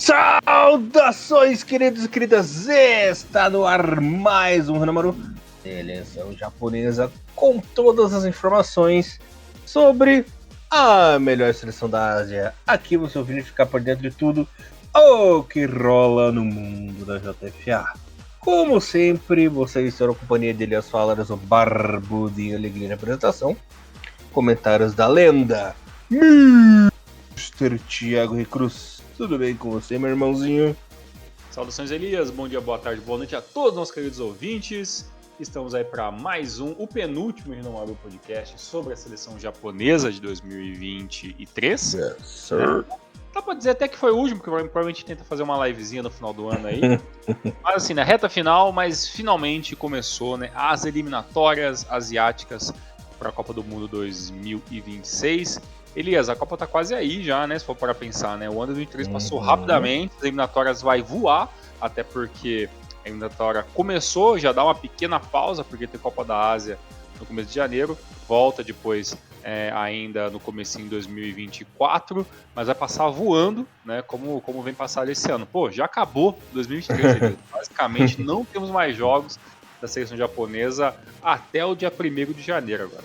Saudações, queridos e queridas! Está no ar mais um Hanamaru, seleção japonesa, com todas as informações sobre a melhor seleção da Ásia. Aqui você ouvindo ficar por dentro de tudo o que rola no mundo da JFA. Como sempre, vocês estão na companhia de Elias Falaras, o Barbudinho Alegria na apresentação. Comentários da lenda, Mr. Thiago Recruz. Tudo bem com você, meu irmãozinho? Saudações, Elias. Bom dia, boa tarde, boa noite a todos os nossos queridos ouvintes. Estamos aí para mais o penúltimo Hanamaru Podcast sobre a seleção japonesa de 2023. Yes, sir. Dá pra dizer até que foi o último, porque provavelmente a gente tenta fazer uma livezinha no final do ano aí. Mas assim, na reta final, mas finalmente começou, né, as eliminatórias asiáticas para a Copa do Mundo 2026. Elias, a Copa tá quase aí já, né? Se for para pensar, né? O ano 2023 passou rapidamente, as eliminatórias vai voar, até porque a eliminatória começou, já dá uma pequena pausa, porque tem Copa da Ásia no começo de janeiro, volta depois ainda no comecinho de 2024, mas vai passar voando, né? Como vem passar esse ano. Pô, já acabou 2023, Elias. Basicamente não temos mais jogos da seleção japonesa até o dia 1º de janeiro agora.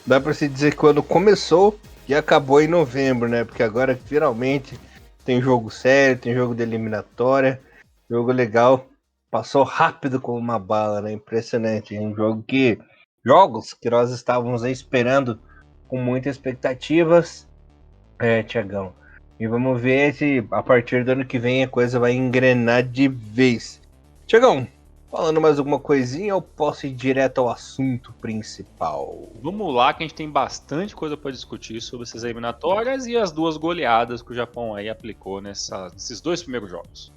Dá pra se dizer que quando começou e acabou em novembro, né? Porque agora finalmente tem jogo sério, tem jogo de eliminatória, jogo legal. Passou rápido como uma bala, né? Impressionante. Um jogo jogos que nós estávamos aí esperando com muitas expectativas. Tiagão. E vamos ver se a partir do ano que vem a coisa vai engrenar de vez. Tiagão, falando mais alguma coisinha ou posso ir direto ao assunto principal? Vamos lá, que a gente tem bastante coisa para discutir sobre essas eliminatórias e as duas goleadas que o Japão aí aplicou nesses dois primeiros jogos.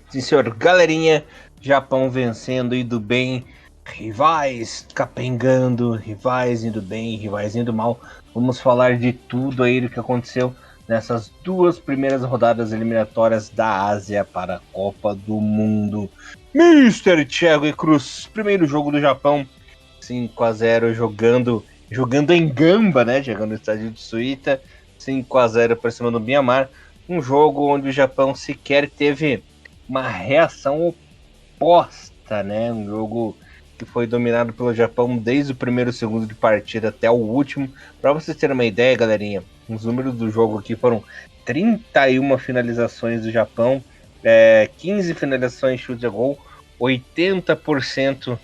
Sim, senhor. Galerinha, Japão vencendo, indo bem, rivais capengando, rivais indo bem, rivais indo mal. Vamos falar de tudo aí do que aconteceu nessas duas primeiras rodadas eliminatórias da Ásia para a Copa do Mundo. Mr. Thiago Cruz, primeiro jogo do Japão, 5-0 jogando em Gamba, né? Chegando no estádio de Suita, 5-0 para cima do Myanmar. Um jogo onde o Japão sequer teve uma reação oposta, né? Um jogo que foi dominado pelo Japão desde o primeiro segundo de partida até o último. Para vocês terem uma ideia, galerinha, os números do jogo aqui foram 31 finalizações do Japão, 15 finalizações chute a gol, 84%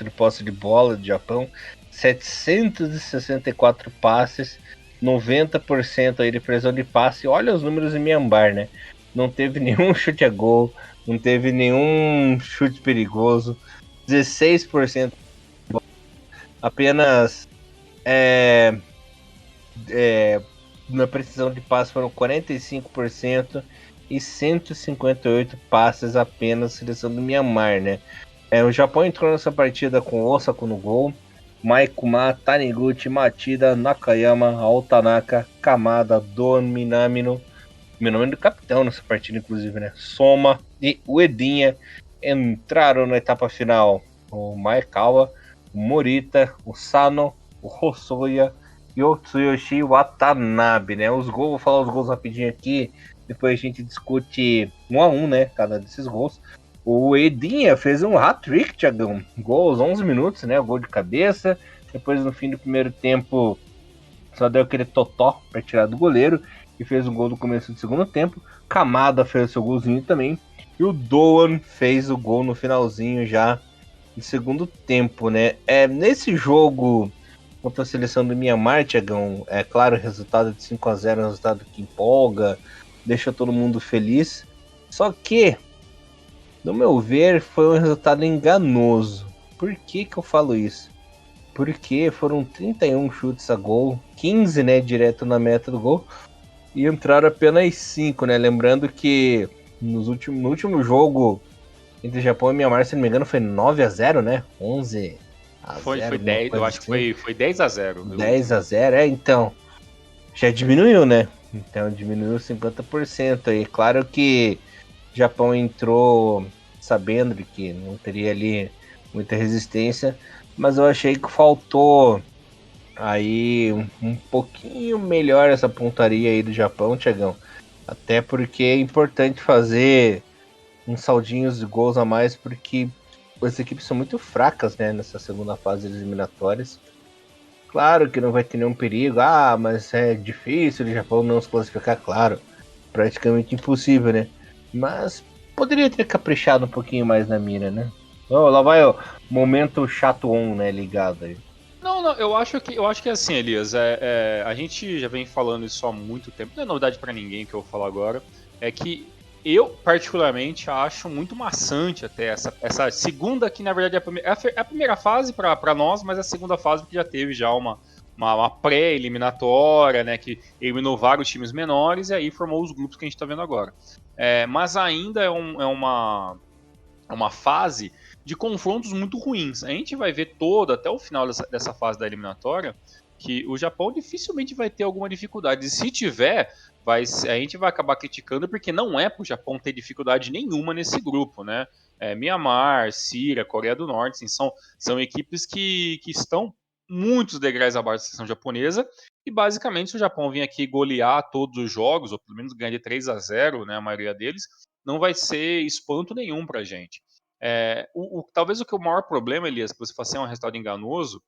de posse de bola do Japão, 764 passes, 90% aí de precisão de passe. Olha os números em Myanmar, né? Não teve nenhum chute a gol, não teve nenhum chute perigoso, 16%, apenas na precisão de passe foram 45% e 158 passes apenas seleção do Myanmar, né? O Japão entrou nessa partida com Osako no gol, Maikuma, Taniguchi, Machida, Nakayama, Altanaka, Kamada, Don Minamino, meu nome é do capitão nessa partida, inclusive, né? Soma e Uedinha entraram na etapa final. O Maekawa, o Morita, o Sano, o Hosoya e o Tsuyoshi Watanabe, né? Os gols, vou falar os gols rapidinho aqui, depois a gente discute 1-1, né? Cada desses gols. O Edinha fez um hat-trick, Thiagão. Gol aos 11 minutos, né? O gol de cabeça. Depois, no fim do primeiro tempo, só deu aquele totó para tirar do goleiro e fez um gol no começo do segundo tempo. Kamada fez seu golzinho também. E o Doan fez o gol no finalzinho já do segundo tempo, né? Nesse jogo contra a seleção do Myanmar, Thiagão, é claro, o resultado de 5-0 é um resultado que empolga, deixa todo mundo feliz. Só que, no meu ver, foi um resultado enganoso. Por que eu falo isso? Porque foram 31 chutes a gol, 15, né, direto na meta do gol, e entraram apenas 5, né? Lembrando que no último jogo entre Japão e Myanmar, se não me engano, foi 9-0, né? 11-0. Foi 10, eu acho que foi 10-0. 10-0, então. Já diminuiu, né? Então diminuiu 50% aí. Claro que o Japão entrou sabendo de que não teria ali muita resistência, mas eu achei que faltou aí um pouquinho melhor essa pontaria aí do Japão, Thiagão. Até porque é importante fazer uns saldinhos de gols a mais, porque as equipes são muito fracas, né, nessa segunda fase das eliminatórias. Claro que não vai ter nenhum perigo, mas é difícil o Japão não se classificar, claro, praticamente impossível, né? Mas poderia ter caprichado um pouquinho mais na mira, né? Oh, lá vai o momento chato on, né, ligado aí. Não, não, eu acho que é assim, Elias. A gente já vem falando isso há muito tempo. Não é novidade pra ninguém que eu vou falar agora. É que eu, particularmente, acho muito maçante até essa segunda, que na verdade é a primeira fase pra nós, mas é a segunda fase porque já teve já uma pré-eliminatória, né? Que eliminou vários times menores e aí formou os grupos que a gente tá vendo agora. Mas ainda é uma fase de confrontos muito ruins. A gente vai ver até o final dessa fase da eliminatória, que o Japão dificilmente vai ter alguma dificuldade. E se tiver, a gente vai acabar criticando, porque não é para o Japão ter dificuldade nenhuma nesse grupo, né? Myanmar, Síria, Coreia do Norte, assim, são equipes que estão muitos degraus abaixo da seleção japonesa, e basicamente se o Japão vir aqui golear todos os jogos, ou pelo menos ganhar de 3-0, né, a maioria deles, não vai ser espanto nenhum pra gente. Talvez o maior problema, Elias, que você faz um resultado enganoso,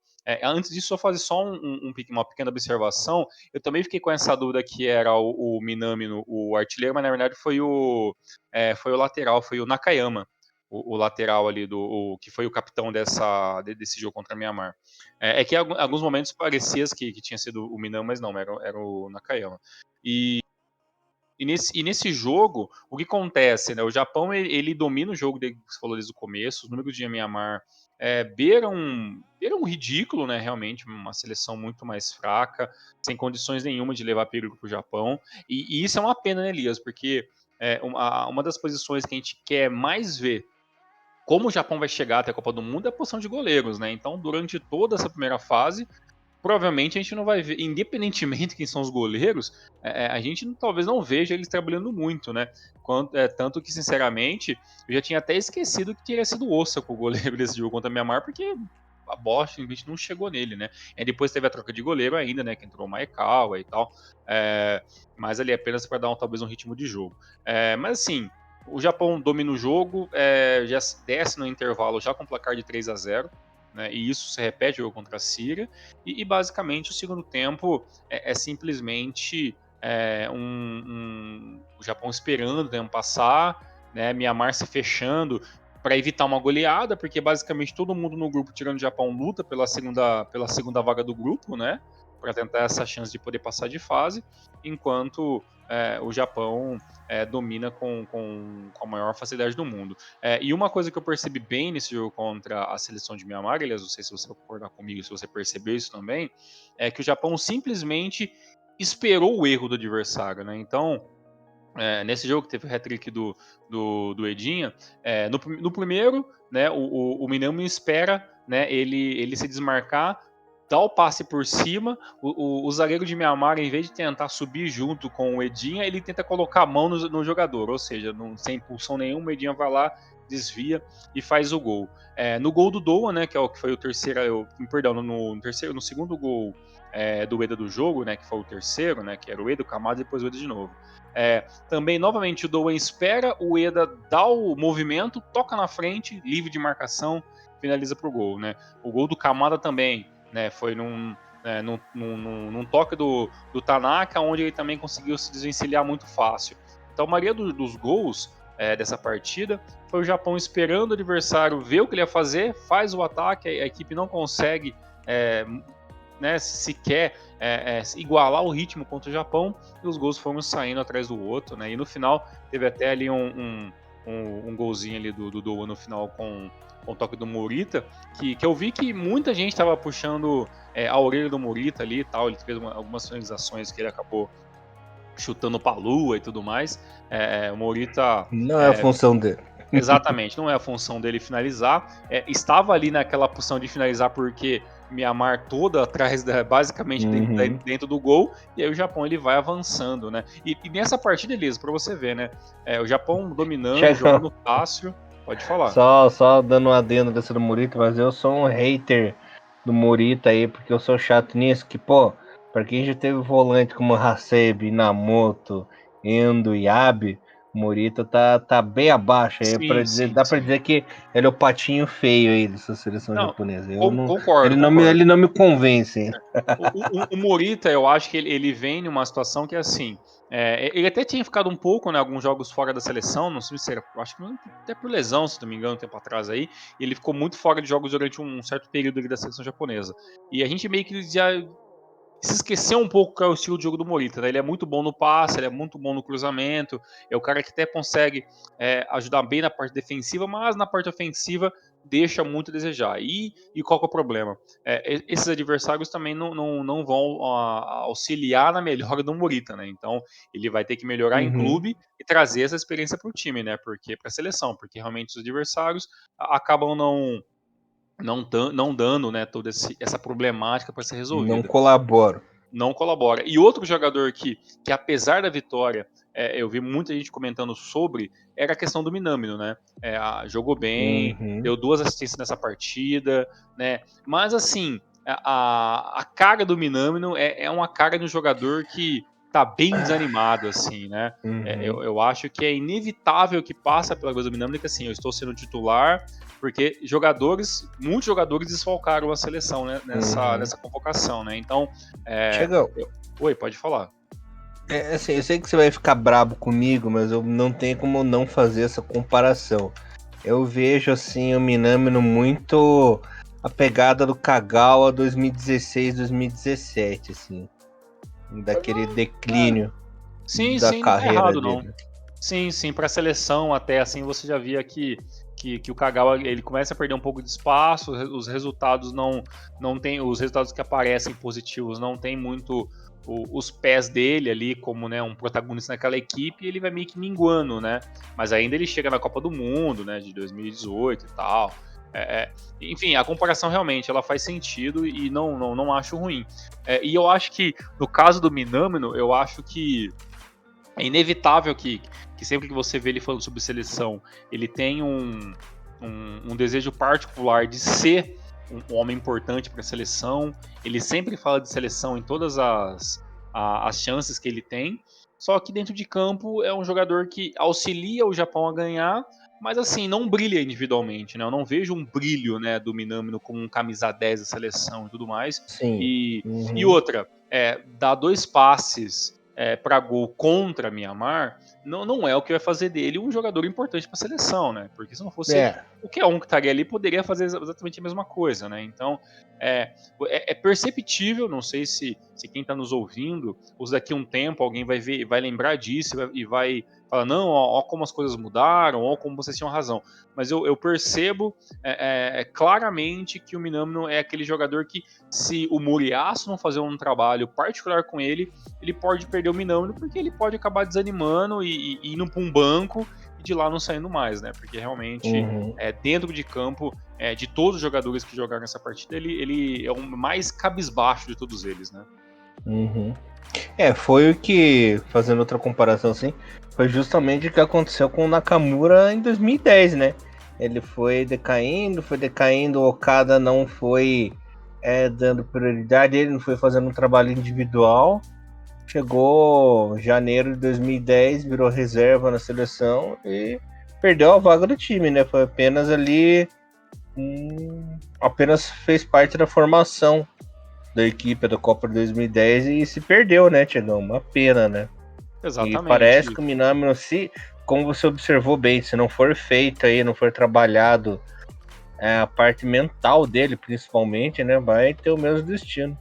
antes disso, só fazer só uma pequena observação. Eu também fiquei com essa dúvida que era o Minami, o artilheiro, mas na verdade foi o lateral, foi o Nakayama, o lateral ali, que foi o capitão desse jogo contra a Myanmar. Que em alguns momentos parecia que tinha sido o Minami, mas não, era o Nakayama. E nesse jogo, o que acontece, né? O Japão ele domina o jogo, que você falou desde o começo. Os números de Myanmar beiram ridículo, né? Realmente, uma seleção muito mais fraca, sem condições nenhuma de levar perigo para o Japão. E isso é uma pena, né, Elias? Porque uma das posições que a gente quer mais ver como o Japão vai chegar até a Copa do Mundo é a posição de goleiros, né? Então, durante toda essa primeira fase, provavelmente a gente não vai ver, independentemente de quem são os goleiros, a gente talvez não veja eles trabalhando muito, né? Tanto que, sinceramente, eu já tinha até esquecido que teria sido o Osaka o goleiro desse jogo contra a Myanmar, porque a Bosch simplesmente não chegou nele, né? E depois teve a troca de goleiro ainda, né? Que entrou o Maekawa e tal. Mas ali apenas para dar talvez um ritmo de jogo. Mas assim, o Japão domina o jogo, já desce no intervalo já com placar de 3-0. Né, e isso se repete o jogo contra a Síria, e basicamente o segundo tempo simplesmente o Japão esperando o tempo passar, né, Myanmar se fechando para evitar uma goleada, porque basicamente todo mundo no grupo, tirando o Japão, luta pela segunda vaga do grupo, né, para tentar essa chance de poder passar de fase, enquanto o Japão domina com a maior facilidade do mundo. E uma coisa que eu percebi bem nesse jogo contra a seleção de Myanmar, aliás, não sei se você vai concordar comigo, se você percebeu isso também, é que o Japão simplesmente esperou o erro do adversário, né? Então, nesse jogo que teve o hat-trick do Edinha, no primeiro, né, o Minami espera, né, ele se desmarcar, dá o passe por cima, o zagueiro de Myanmar, em vez de tentar subir junto com o Edinha, ele tenta colocar a mão no jogador, ou seja, sem impulsão nenhuma, o Edinha vai lá, desvia e faz o gol. No gol do Doa, né, que foi o terceiro, perdão, no segundo gol do Eda do jogo, né, que foi o terceiro, né, que era o Eda, o Kamada e depois o Eda de novo. Também, novamente, o Doan espera, o Eda dá o movimento, toca na frente, livre de marcação, finaliza pro gol, né? O gol do Kamada também, né? Foi num toque do Tanaka, onde ele também conseguiu se desvencilhar muito fácil. Então, a maioria dos gols dessa partida foi o Japão esperando o adversário ver o que ele ia fazer, faz o ataque, a equipe não consegue né, sequer igualar o ritmo contra o Japão, e os gols foram saindo atrás do outro, né? E no final teve até ali um golzinho ali do Doa no final com o toque do Morita, que eu vi que muita gente estava puxando a orelha do Morita ali e tal. Ele fez algumas finalizações que ele acabou chutando pra lua e tudo mais. O Morita. Não é a função dele. Exatamente, não é a função dele finalizar. Estava ali naquela posição de finalizar porque Myanmar toda atrás, basicamente dentro do gol, e aí o Japão ele vai avançando, né? E nessa partida, Elisa, para você ver, né? O Japão dominando, jogando fácil. Pode falar. Só dando um adendo dessa do Morita, mas eu sou um hater do Morita aí, porque eu sou chato nisso, que, pô, pra quem já teve volante como Hasebe, Inamoto Endo e Abe, o Morita tá bem abaixo. Aí Sim, sim, dá pra sim. dizer que ele é o patinho feio aí dessa seleção Não, japonesa. concordo, concordo. Ele não me convence. O Morita, eu acho que ele vem numa situação que é assim. Ele até tinha ficado um pouco, né, alguns jogos fora da seleção, não sei se era, acho que até por lesão, se não me engano, um tempo atrás aí. E ele ficou muito fora de jogos durante um certo período ali da seleção japonesa. E a gente meio que já se esqueceu um pouco qual é o estilo de jogo do Morita, né? Ele é muito bom no passe, ele é muito bom no cruzamento, é o cara que até consegue ajudar bem na parte defensiva, mas na parte ofensiva deixa muito a desejar. E qual que é o problema? Esses adversários também não vão auxiliar na melhora do Morita, né? Então ele vai ter que melhorar em Uhum. clube e trazer essa experiência para o time, né? Porque para a seleção, porque realmente os adversários acabam não dando, né, toda essa problemática para ser Não resolvida. colaboro. Não colabora. E outro jogador que apesar da vitória, eu vi muita gente comentando sobre, era a questão do Minamino, né? Jogou bem, Uhum. deu 2 assistências nessa partida, né? Mas assim, a cara do Minamino é uma cara de um jogador que tá bem desanimado, assim, né? Uhum. Eu acho que é inevitável que passa pela coisa do Minamino, que assim, eu estou sendo titular, porque muitos jogadores desfalcaram a seleção, né, Uhum. nessa convocação, né? Então, é, Chegou. oi, pode falar. Assim, eu sei que você vai ficar brabo comigo, mas eu não tenho como não fazer essa comparação. Eu vejo assim o Minamino muito a pegada do Kagawa 2016, 2017, assim, daquele declínio Sim, da sim, não tá carreira errado, não. dele. Sim, sim, para a seleção até assim você já via que o Kagawa ele começa a perder um pouco de espaço, os resultados não tem os resultados que aparecem positivos não tem muito os pés dele ali como né um protagonista naquela equipe e ele vai meio que minguando, né? Mas ainda ele chega na Copa do Mundo, né, de 2018 e tal. Enfim, a comparação realmente ela faz sentido e não acho ruim. E eu acho que no caso do Minamino, eu acho que é inevitável que sempre que você vê ele falando sobre seleção, ele tem um desejo particular de ser um homem importante para a seleção. Ele sempre fala de seleção em todas as chances que ele tem. Só que dentro de campo é um jogador que auxilia o Japão a ganhar, mas assim, não brilha individualmente, né? Eu não vejo um brilho, né, do Minamino como um camisa 10 da seleção e tudo mais. Sim. E Uhum. outra, dar 2 passes para gol contra Mianmar, não é o que vai fazer dele um jogador importante para a seleção, né? Porque se não fosse É. qualquer um que estaria ali poderia fazer exatamente a mesma coisa, né? Então é perceptível, não sei se quem está nos ouvindo, ou se daqui a um tempo alguém vai ver, vai lembrar disso e vai falar, não, ó como as coisas mudaram, ó como vocês tinham razão. Mas eu percebo claramente que o Minamino é aquele jogador que, se o Muriaço não fazer um trabalho particular com ele pode perder o Minamino porque ele pode acabar desanimando e indo para um banco e de lá não saindo mais, né? Porque realmente, Uhum. dentro de campo, de todos os jogadores que jogaram essa partida, ele é o mais cabisbaixo de todos eles, né? Uhum. Foi o que, fazendo outra comparação assim, foi justamente o que aconteceu com o Nakamura em 2010, né? Ele foi decaindo, o Okada não foi dando prioridade, ele não foi fazendo um trabalho individual. Chegou janeiro de 2010, virou reserva na seleção e perdeu a vaga do time, né? Foi apenas ali, apenas fez parte da formação da equipe da Copa de 2010 e se perdeu, né, Tiagão? Uma pena, né? E parece Exatamente. que o Minamino, se, como você observou bem, se não for feito aí, não for trabalhado a parte mental dele, principalmente, né, vai ter o mesmo destino.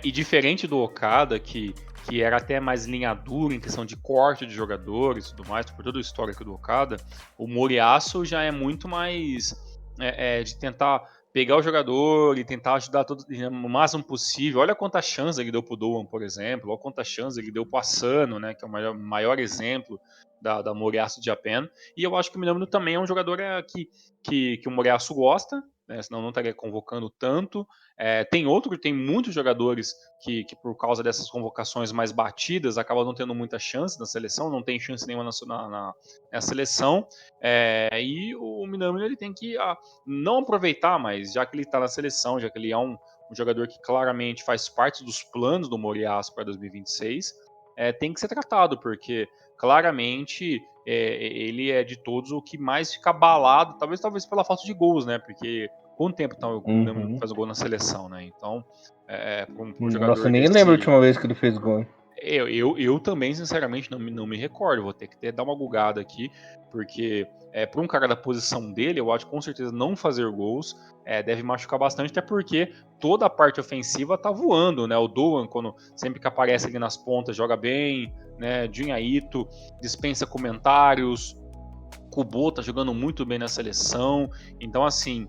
E diferente do Okada, que era até mais linha dura em questão de corte de jogadores e tudo mais, por todo o histórico do Okada, o Moriaço já é muito mais de tentar pegar o jogador e tentar ajudar todo, o máximo possível. Olha quanta chance ele deu pro Doan, por exemplo, olha quanta chance ele deu pro Asano, né, que é o maior exemplo da Moriaço de Japan. E eu acho que o Minamino também é um jogador que o Moriaço gosta, né, senão não estaria convocando tanto. Tem muitos jogadores que por causa dessas convocações mais batidas acabam não tendo muita chance na seleção, não tem chance nenhuma na seleção. E o Minamino ele tem que não aproveitar, mas já que ele está na seleção, já que ele é um jogador que claramente faz parte dos planos do Moriaço para 2026, tem que ser tratado, porque claramente ele é de todos o que mais fica abalado, talvez pela falta de gols, né? Porque quanto tempo então o Minamino faz o gol na seleção, né? Então, para um Nossa, jogador eu nem lembro a desse... última vez que ele fez gol. Eu também, sinceramente, não me recordo. Vou ter que dar uma gulgada aqui, porque para um cara da posição dele, eu acho que com certeza não fazer gols deve machucar bastante, até porque toda a parte ofensiva tá voando, né? O Doan, quando sempre que aparece ali nas pontas, joga bem, né? Junha Ito dispensa comentários, Kubo tá jogando muito bem na seleção. Então, assim,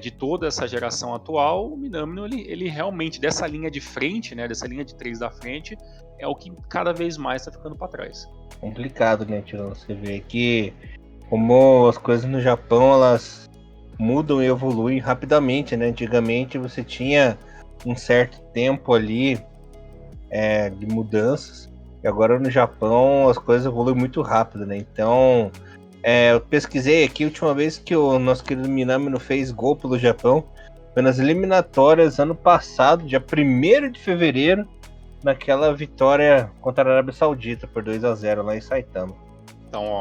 de toda essa geração atual, o Minamino, ele realmente, dessa linha de frente, né? Dessa linha de 3 da frente, é o que cada vez mais está ficando para trás. Complicado, né, Tio? Você vê que como as coisas no Japão, elas mudam e evoluem rapidamente, né? Antigamente você tinha um certo tempo ali de mudanças, e agora no Japão as coisas evoluem muito rápido, né? Então, eu pesquisei aqui, a última vez que o nosso querido Minamino fez gol pelo Japão foi nas eliminatórias ano passado, dia 1º de fevereiro, naquela vitória contra a Arábia Saudita por 2-0 lá em Saitama.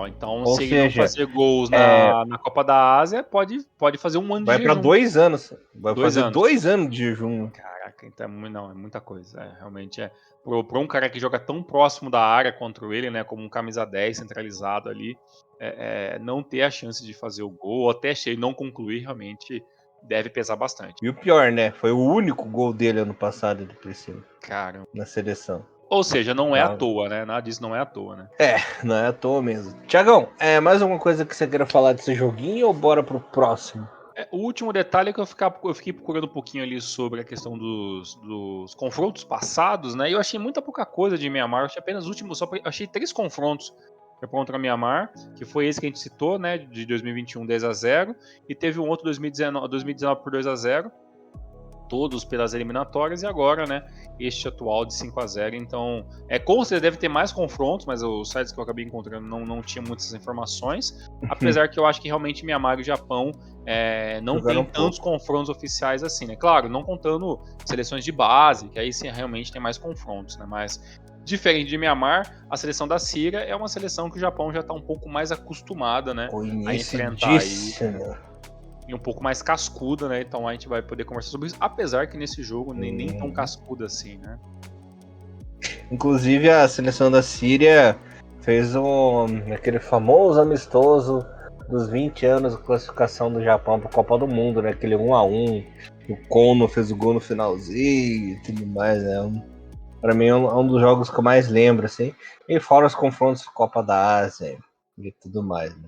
Então Ou se seja, ele não fazer gols na Copa da Ásia, pode fazer um ano de vai para jejum. 2 anos. Vai 2 fazer anos. 2 anos de jejum. Caraca, então é muita coisa. Realmente para um cara que joga tão próximo da área contra ele, né, como um camisa 10 centralizado ali, não ter a chance de fazer o gol, ou até não concluir, realmente deve pesar bastante. E o pior, né? Foi o único gol dele ano passado do Priscila. Caramba. Na seleção. Ou seja, não é à toa, né? Nada disso não é à toa, né? Não é à toa mesmo. Tiagão, mais alguma coisa que você queira falar desse joguinho ou bora pro próximo? O último detalhe é que eu fiquei procurando um pouquinho ali sobre a questão dos confrontos passados, né? E eu achei muita pouca coisa de Myanmar. Eu achei apenas achei 3 confrontos contra Myanmar, que foi esse que a gente citou, né? De 2021, 10-0, e teve um outro 2019 por 2-0. Todos pelas eliminatórias, e agora, né, este atual de 5-0. Então, com certeza deve ter mais confrontos, mas os sites que eu acabei encontrando não tinha muitas informações, apesar que eu acho que realmente Myanmar e Japão não tem tantos confrontos oficiais assim, né? Claro, não contando seleções de base, que aí sim realmente tem mais confrontos, né? Mas diferente de Myanmar, a seleção da Síria é uma seleção que o Japão já está um pouco mais acostumada, né, a enfrentar aí. E um pouco mais cascuda, né? Então a gente vai poder conversar sobre isso, apesar que nesse jogo nem tão cascuda assim, né? Inclusive a seleção da Síria fez aquele famoso amistoso dos 20 anos de classificação do Japão para a Copa do Mundo, né? Aquele 1-1, o Kono fez o gol no finalzinho e tudo mais, né? Para mim é um dos jogos que eu mais lembro, assim. E fora os confrontos Copa da Ásia e tudo mais, né?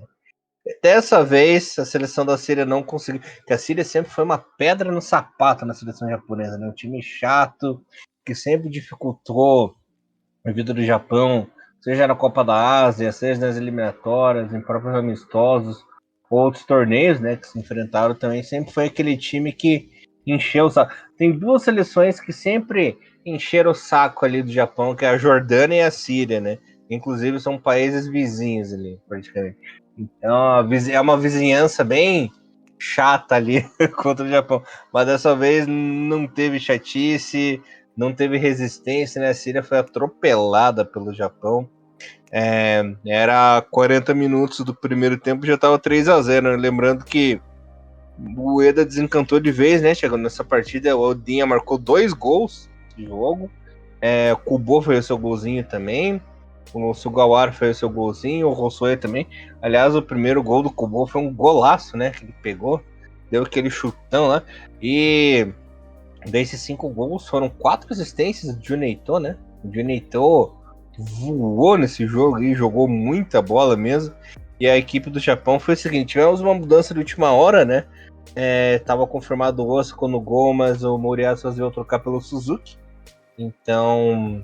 Dessa vez, a seleção da Síria não conseguiu. Porque a Síria sempre foi uma pedra no sapato na seleção japonesa, né? Um time chato, que sempre dificultou a vida do Japão, seja na Copa da Ásia, seja nas eliminatórias, em próprios amistosos, outros torneios, né? Que se enfrentaram também. Sempre foi aquele time que encheu o saco. Tem 2 seleções que sempre encheram o saco ali do Japão, que é a Jordânia e a Síria, né? Inclusive são países vizinhos ali, praticamente. Então é uma vizinhança bem chata ali contra o Japão. Mas dessa vez não teve chatice, não teve resistência, né? A Síria foi atropelada pelo Japão. Era 40 minutos do primeiro tempo, já estava 3-0, né? Lembrando que o Ueda desencantou de vez, né? Chegando nessa partida, o Odinha marcou 2 gols de jogo. O Kubo fez o seu golzinho também. O Sugawara fez o seu golzinho, o Rossoe também. Aliás, o primeiro gol do Kubo foi um golaço, né? Que ele pegou, deu aquele chutão lá. E desses 5 gols, foram 4 assistências do Juneito, né? O Juneito voou nesse jogo e jogou muita bola mesmo. E a equipe do Japão foi o seguinte: tivemos uma mudança de última hora, né? Tava confirmado o Osako no gol, mas o Moriyasu resolveu trocar pelo Suzuki. Então,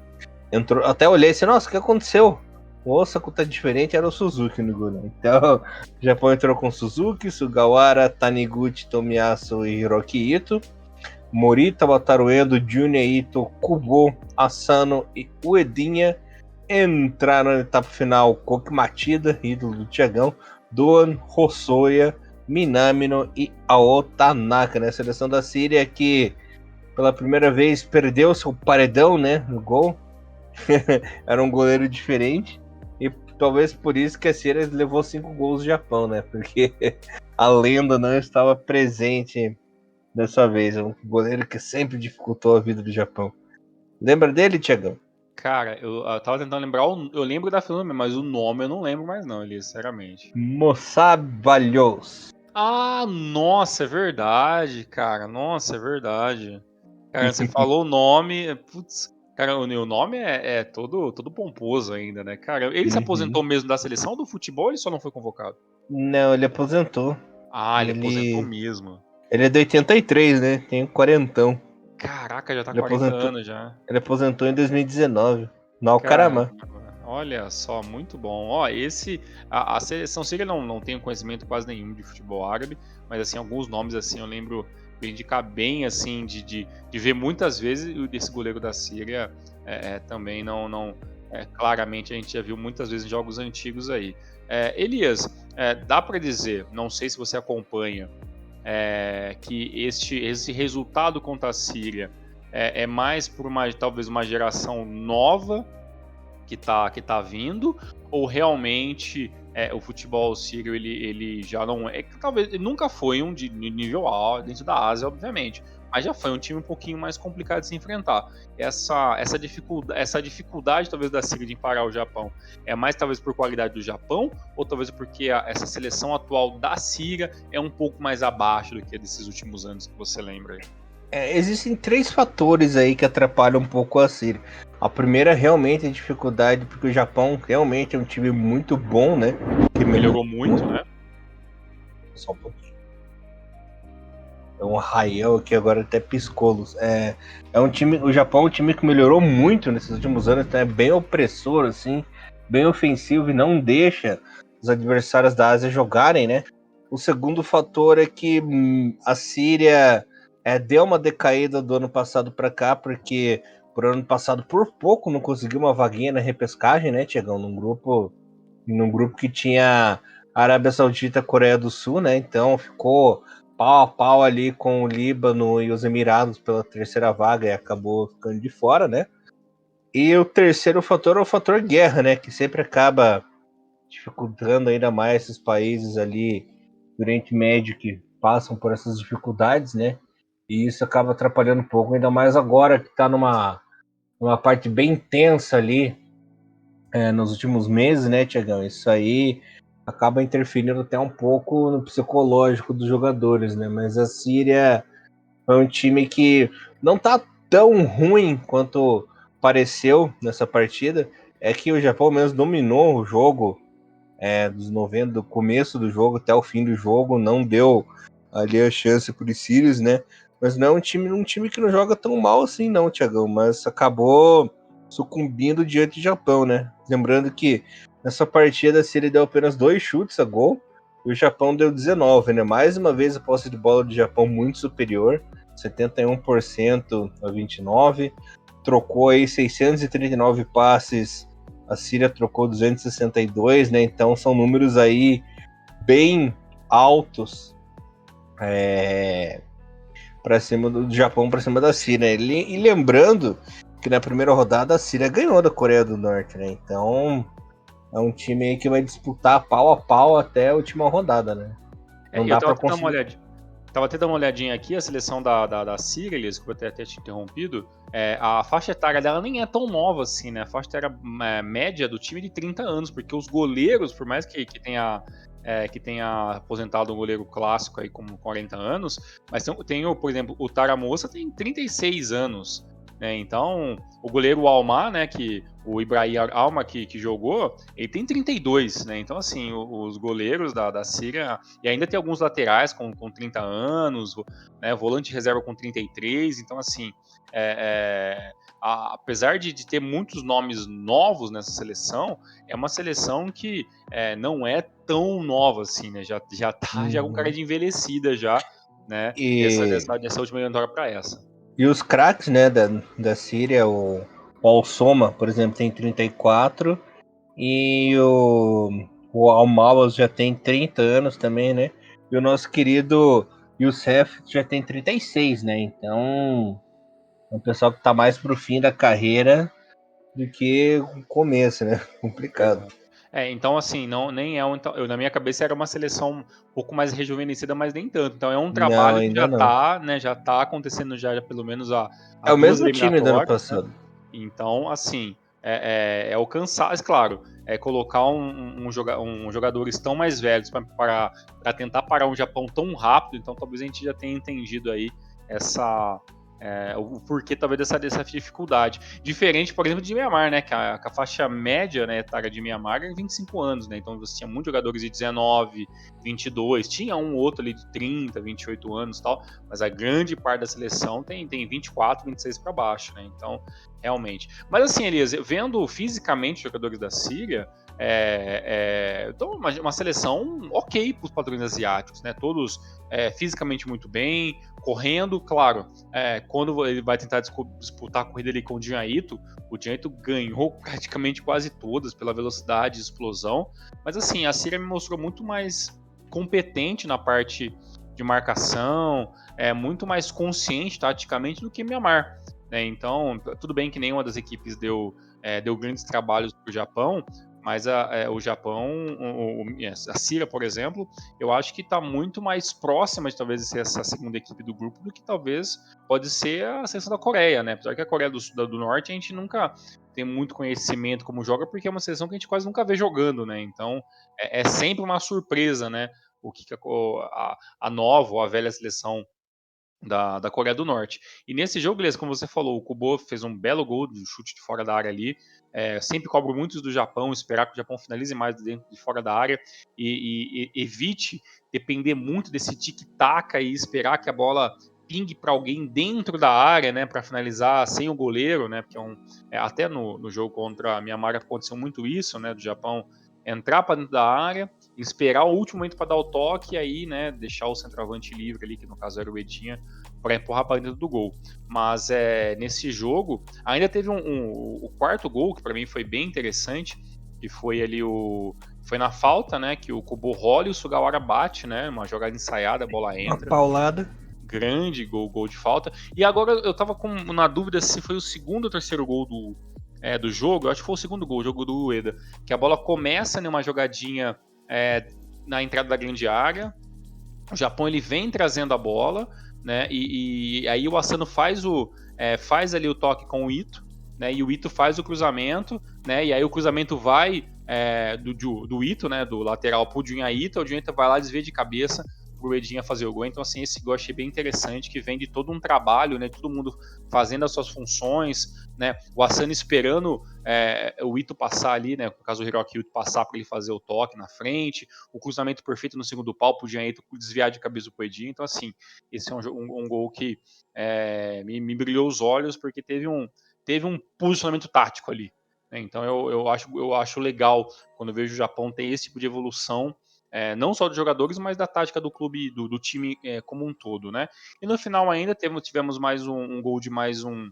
entrou, até olhei assim, nossa, o que aconteceu? O Osako tá diferente, era o Suzuki no gol, né? Então, o Japão entrou com Suzuki, Sugawara, Taniguchi, Tomiyasu e Hiroki Ito. Morita, Wataru Endo, Junya Ito, Kubo, Asano e Uedinha entraram na etapa final. Koki Matida, ídolo do Thiagão, Doan, Hosoya, Minamino e Ao Tanaka, né? A seleção da Síria que pela primeira vez perdeu seu paredão, né, no gol. Era um goleiro diferente. E talvez por isso que a Síria levou 5 gols do Japão, né? Porque a lenda não estava presente dessa vez. É um goleiro que sempre dificultou a vida do Japão. Lembra dele, Thiagão? Cara, eu tava tentando lembrar, eu lembro da filme, mas o nome eu não lembro mais não, Elias, sinceramente. Moussa Valhous. Ah, nossa, é verdade, cara. Nossa, é verdade. Cara, você falou o nome, putz, cara, o nome é todo pomposo ainda, né? Cara, ele se aposentou Uhum. mesmo da seleção do futebol ou ele só não foi convocado? Não, ele aposentou. Ah, ele aposentou Ele, mesmo. ele é de 83, né? Tem um quarentão. Caraca, já tá Ele 40 aposentou, anos já. ele aposentou em 2019. No Caramba, Alcaramã. olha só, muito bom. Ó, a seleção síria não tenho conhecimento quase nenhum de futebol árabe, mas assim, alguns nomes assim eu lembro de indicar bem assim, de ver muitas vezes esse goleiro da Síria também claramente a gente já viu muitas vezes em jogos antigos aí. Elias, dá para dizer, não sei se você acompanha, que esse resultado contra a Síria é mais por talvez uma geração nova que tá vindo, ou realmente o futebol sírio ele já não é, talvez ele nunca foi um de nível alto dentro da Ásia, obviamente, mas já foi um time um pouquinho mais complicado de se enfrentar. Essa dificuldade talvez da Síria de parar o Japão é mais talvez por qualidade do Japão, ou talvez porque essa seleção atual da Síria é um pouco mais abaixo do que desses últimos anos que você lembra aí. Existem 3 fatores aí que atrapalham um pouco a Síria. A primeira realmente é a dificuldade, porque o Japão realmente é um time muito bom, né? Que Melhorou muito, né? Só um pouquinho. É um arraial aqui agora até piscolos. É um time, o Japão é um time que melhorou muito nesses últimos anos, então é bem opressor assim, bem ofensivo e não deixa os adversários da Ásia jogarem, né? O segundo fator é que a Síria deu uma decaída do ano passado para cá, porque por ano passado por pouco não conseguiu uma vaguinha na repescagem, né, Tiagão? Num grupo que tinha Arábia Saudita, Coreia do Sul, né? Então ficou pau a pau ali com o Líbano e os Emirados pela terceira vaga e acabou ficando de fora, né? E o terceiro fator é o fator guerra, né? Que sempre acaba dificultando ainda mais esses países ali do Oriente Médio que passam por essas dificuldades, né? E isso acaba atrapalhando um pouco, ainda mais agora que está numa parte bem tensa ali nos últimos meses, né, Tiagão? Isso aí acaba interferindo até um pouco no psicológico dos jogadores, né? Mas a Síria é um time que não tá tão ruim quanto pareceu nessa partida. É que o Japão mesmo dominou o jogo dos 90, do começo do jogo até o fim do jogo, não deu ali a chance para os sírios, né? Mas não é um time que não joga tão mal assim, não, Tiagão. Mas acabou sucumbindo diante do Japão, né? Lembrando que nessa partida a Síria deu apenas 2 chutes a gol e o Japão deu 19, né? Mais uma vez a posse de bola do Japão muito superior, 71% a 29%. Trocou aí 639 passes, a Síria trocou 262, né? Então são números aí bem altos para cima do Japão, para cima da Síria. E lembrando que na primeira rodada a Síria ganhou da Coreia do Norte, né? Então é um time aí que vai disputar pau a pau até a última rodada, né? Não Eu dá tava para até dando uma conseguir. olhadinha. Tava até dando uma olhadinha aqui, a seleção da Síria, Elias, que eu até te interrompido, a faixa etária dela nem é tão nova assim, né? A faixa etária média do time é de 30 anos, porque os goleiros, por mais que tenha aposentado um goleiro clássico aí com 40 anos, mas por exemplo, o Taramoça tem 36 anos, né? Então, o goleiro Almar, né, o Ibrahim Almar que jogou, ele tem 32, né? Então, assim, os goleiros da Síria, e ainda tem alguns laterais com 30 anos, né, volante reserva com 33, então, assim, apesar de ter muitos nomes novos nessa seleção, é uma seleção que não é tão nova assim, né? Já é um cara de envelhecida já, né? E, Dessa última eliminatória para essa. e os craques, né, da Síria, o Al-Soma, por exemplo, tem 34 e o Al-Mawas já tem 30 anos também, né? E o nosso querido Youssef já tem 36, né? Então, é um pessoal que tá mais pro fim da carreira do que o começo, né? Complicado. Verdade. Então assim, não, nem é na minha cabeça era uma seleção um pouco mais rejuvenescida, mas nem tanto. Então é um Não, trabalho que ainda não. já tá acontecendo já pelo menos há É o duas mesmo time do ano eliminatórias, né? passado. Então, assim, é o cansaço, claro, é colocar jogadores tão mais velhos para tentar parar um Japão tão rápido, então talvez a gente já tenha entendido aí o porquê talvez dessa dificuldade. Diferente, por exemplo, de Mianmar, né? Que a faixa média, né, etária de Mianmar é 25 anos, né? Então você tinha muitos jogadores de 19, 22, tinha um outro ali de 30, 28 anos e tal, mas a grande parte da seleção tem 24, 26 para baixo, né? Então, realmente. Mas assim, Elias, vendo fisicamente os jogadores da Síria, então uma seleção ok para os padrões asiáticos, né? Todos fisicamente muito bem, correndo, claro. Quando ele vai tentar disputar a corrida ali com o Dinhaito, o Dinhaito ganhou praticamente quase todas pela velocidade e explosão. Mas assim, a Síria me mostrou muito mais competente na parte de marcação, muito mais consciente taticamente do que Mianmar. Né? Então, tudo bem que nenhuma das equipes deu grandes trabalhos para o Japão, mas o Japão, a Síria, por exemplo, eu acho que está muito mais próxima de talvez ser essa segunda equipe do grupo do que talvez pode ser a seleção da Coreia, né? Apesar que a Coreia do Norte a gente nunca tem muito conhecimento como joga, porque é uma seleção que a gente quase nunca vê jogando, né? Então é sempre uma surpresa, né? O que a nova ou a velha seleção da Coreia do Norte. E nesse jogo, beleza, como você falou, o Kubo fez um belo gol de chute de fora da área ali. Sempre cobro muito do Japão, esperar que o Japão finalize mais dentro de fora da área e evite depender muito desse tic-tac e esperar que a bola pingue para alguém dentro da área, né, para finalizar sem o goleiro, né, porque até no jogo contra a Myanmar aconteceu muito isso, né, do Japão entrar para dentro da área, esperar o último momento para dar o toque e aí, né, deixar o centroavante livre ali, que no caso era o Edinha, para empurrar para dentro do gol. Mas nesse jogo, ainda teve o quarto gol, que para mim foi bem interessante, que foi ali foi na falta, né, que o Kubo rola e o Sugawara bate, né, uma jogada ensaiada, a bola Uma entra. paulada. Grande gol de falta. E agora eu tava na dúvida se foi o segundo ou terceiro gol do jogo. Eu acho que foi o segundo gol, o jogo do Ueda. Que a bola começa numa jogadinha na entrada da grande área. O Japão ele vem trazendo a bola, né? E aí o Asano faz ali o toque com o Ito, né? E o Ito faz o cruzamento, né? E aí o cruzamento vai do Ito, né? Do lateral pro Junhaita, o Junhaita vai lá desvia de cabeça pro Edinha fazer o gol. Então, assim, esse gol eu achei bem interessante, que vem de todo um trabalho, né? Todo mundo fazendo as suas funções, né? O Asano esperando o Ito passar ali, né? No caso, o Hiroki Ito passar para ele fazer o toque na frente, o cruzamento perfeito no segundo pau pro Dinhaito desviar de cabeça do Edinho. Então, assim, esse é um gol que me brilhou os olhos, porque teve um posicionamento tático ali. Né? Então, eu acho legal quando eu vejo o Japão ter esse tipo de evolução, não só dos jogadores, mas da tática do clube, do time como um todo. Né? E no final ainda tivemos mais um gol de mais um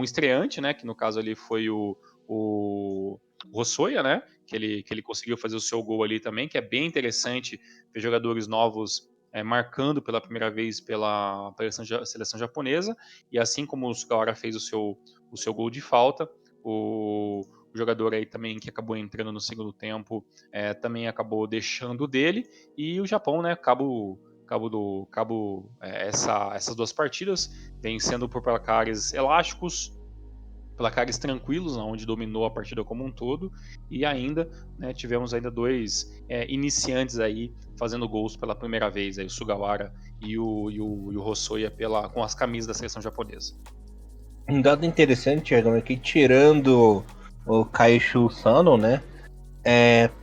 estreante, né? Que no caso ali foi o Rossoya, né? Que ele conseguiu fazer o seu gol ali também, que é bem interessante ver jogadores novos marcando pela primeira vez pela seleção japonesa, e assim como o Sugawara fez o seu gol de falta, o jogador aí também que acabou entrando no segundo tempo também acabou deixando dele, e o Japão, né, essas duas partidas vencendo por placares elásticos, placares tranquilos, onde dominou a partida como um todo, e ainda tivemos ainda dois iniciantes aí fazendo gols pela primeira vez, aí, o Sugawara e o Hosoya com as camisas da seleção japonesa. Um dado interessante, Edom, é que tirando o Kaishu Sano, né?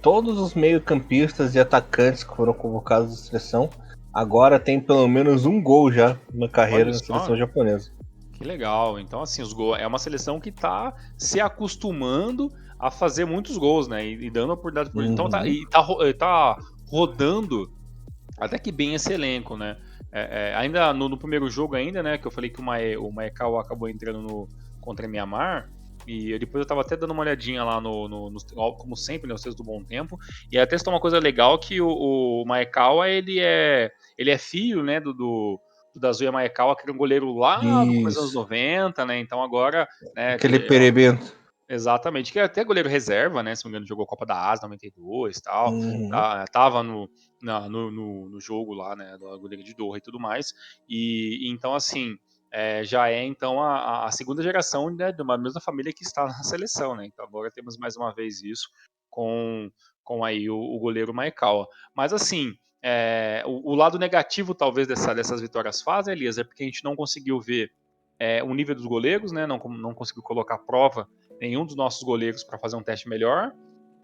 Todos os meio-campistas e atacantes que foram convocados da seleção agora tem pelo menos um gol já na carreira Olha na só, seleção japonesa. que legal. Então, assim, os gols é uma seleção que está se acostumando a fazer muitos gols, né? E dando oportunidade por. Então Uhum. tá rodando até que bem esse elenco, né? Ainda no primeiro jogo ainda, né? Que eu falei que o Maekawa acabou entrando contra a Mianmar. E depois eu tava até dando uma olhadinha lá como sempre, nos textos do Bom Tempo. E até está uma coisa legal que o Maekawa, ele é filho, né, do Dazuya Maekawa, que era um goleiro lá no começo dos anos Isso. 90, né? Então agora, né, Aquele perebento. Exatamente, que é até goleiro reserva, né? Se não me engano, jogou a Copa da Ásia 92 e tal. Uhum. Tava no jogo lá, né? Da goleiro de Doha e tudo mais. E então, assim, já é então a segunda geração, né, de uma mesma família que está na seleção, né? Então agora temos mais uma vez isso com, com aí o goleiro Maekawa. Mas assim, o lado negativo, talvez, dessas vitórias fazem, Elias, é porque a gente não conseguiu ver o nível dos goleiros, né? Não conseguiu colocar à prova nenhum dos nossos goleiros para fazer um teste melhor.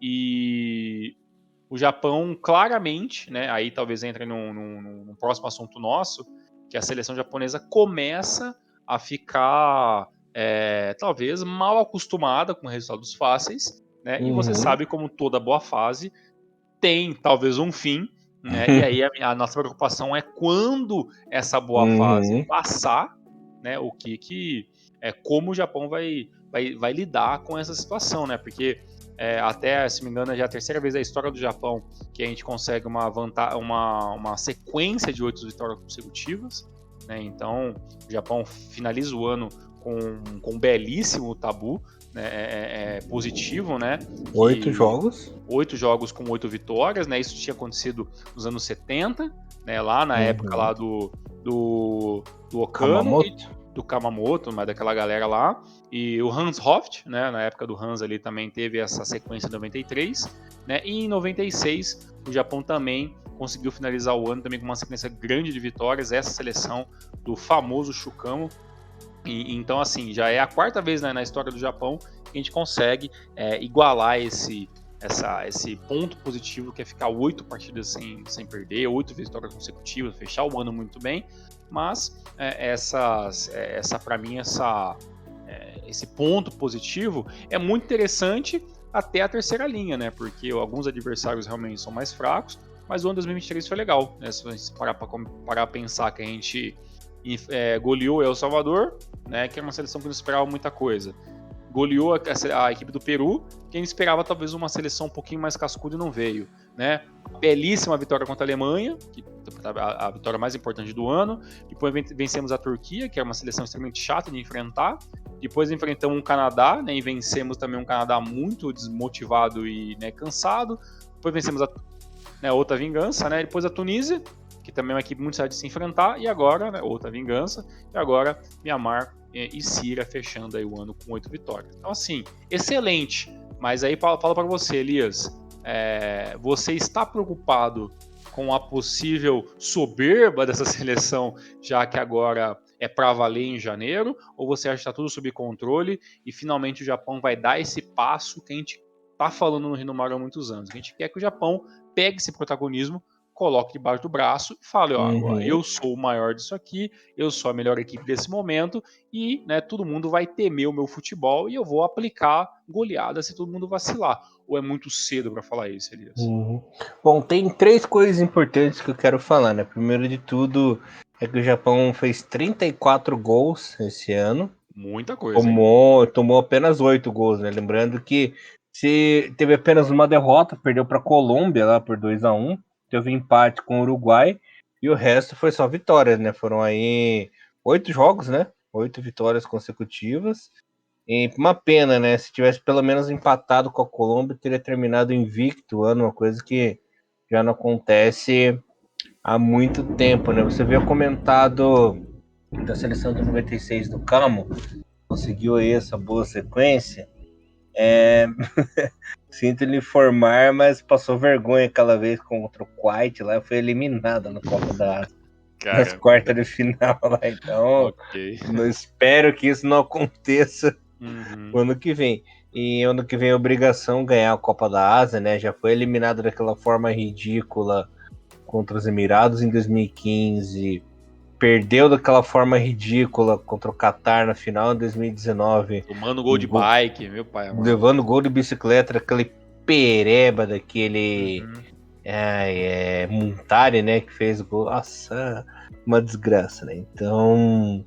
E o Japão, claramente, né? Aí talvez entre num próximo assunto nosso, que a seleção japonesa começa a ficar talvez mal acostumada com resultados fáceis, né? E você Uhum. sabe como toda boa fase tem talvez um fim, né? E aí a nossa preocupação é quando essa boa fase Uhum. passar, né? Como o Japão vai lidar com essa situação, né? Porque até, se me engano, já é a terceira vez da história do Japão que a gente consegue uma sequência de 8 vitórias consecutivas, né? Então, o Japão finaliza o ano com um belíssimo tabu, né? Positivo, né? 8 Que jogos. 8 jogos com 8 vitórias, né? Isso tinha acontecido nos anos 70, né? Lá na época Uhum. lá do Okano e Kamamoto. do Kamamoto, mas daquela galera lá. E o Hans Hoft, né? Na época do Hans ali também teve essa sequência em 93, né? E em 96 o Japão também conseguiu finalizar o ano também com uma sequência grande de vitórias. Essa seleção do famoso Chukamo. Então, assim, já é a quarta vez, né, na história do Japão que a gente consegue igualar esse ponto positivo que é ficar 8 partidas sem perder, 8 vitórias consecutivas, fechar o ano muito bem. Mas para mim, esse ponto positivo é muito interessante até a terceira linha, né? Porque alguns adversários realmente são mais fracos, mas o ano 2023 foi legal, né? Se você parar para pensar que a gente goleou El Salvador, né? Que é uma seleção que não esperava muita coisa. Goleou a equipe do Peru, quem esperava talvez uma seleção um pouquinho mais cascuda e não veio, né? Belíssima vitória contra a Alemanha, que a vitória mais importante do ano. Depois vencemos a Turquia, que é uma seleção extremamente chata de enfrentar. Depois enfrentamos um Canadá, né? E vencemos também um Canadá muito desmotivado e, né, cansado. Depois vencemos outra vingança, né? Depois a Tunísia, que também é uma equipe muito chata de se enfrentar. E agora, né, outra vingança. E agora Myanmar e Síria fechando aí o ano com 8 vitórias. Então, assim, excelente. Mas aí fala para você, Elias, você está preocupado com a possível soberba dessa seleção, já que agora é para valer em janeiro? Ou você acha que está tudo sob controle e finalmente o Japão vai dar esse passo que a gente está falando no Rinomaru há muitos anos? A gente quer que o Japão pegue esse protagonismo, coloque debaixo do braço e fale, ó, agora Uhum. eu sou o maior disso aqui, eu sou a melhor equipe desse momento e, né, todo mundo vai temer o meu futebol e eu vou aplicar goleada se todo mundo vacilar. Ou é muito cedo para falar isso, Elias? Uhum. Bom, tem 3 coisas importantes que eu quero falar, né? Primeiro de tudo é que o Japão fez 34 gols esse ano. Muita coisa, hein? Tomou apenas 8 gols, né? Lembrando que se teve apenas uma derrota, perdeu para a Colômbia lá por 2-1, teve empate com o Uruguai e o resto foi só vitórias, né? Foram aí 8 jogos, né? 8 vitórias consecutivas. E uma pena, né? Se tivesse pelo menos empatado com a Colômbia, teria terminado invicto o ano, uma coisa que já não acontece há muito tempo, né? Você havia comentado da seleção de 96 do Camo, conseguiu aí essa boa sequência. Sinto lhe informar, mas passou vergonha aquela vez contra o Kuwait lá, foi eliminada na Copa da Ásia, nas Caramba. quartas de final lá. Então, Ok. não espero que isso não aconteça o Uhum. ano que vem. E ano que vem é obrigação ganhar a Copa da Ásia, né? Já foi eliminado daquela forma ridícula contra os Emirados em 2015. Perdeu daquela forma ridícula contra o Qatar na final em 2019. Tomando gol de bike, meu pai amado. Levando gol de bicicleta, aquele pereba daquele Uhum. Montari, né? Que fez gol. Nossa, uma desgraça, né? Então,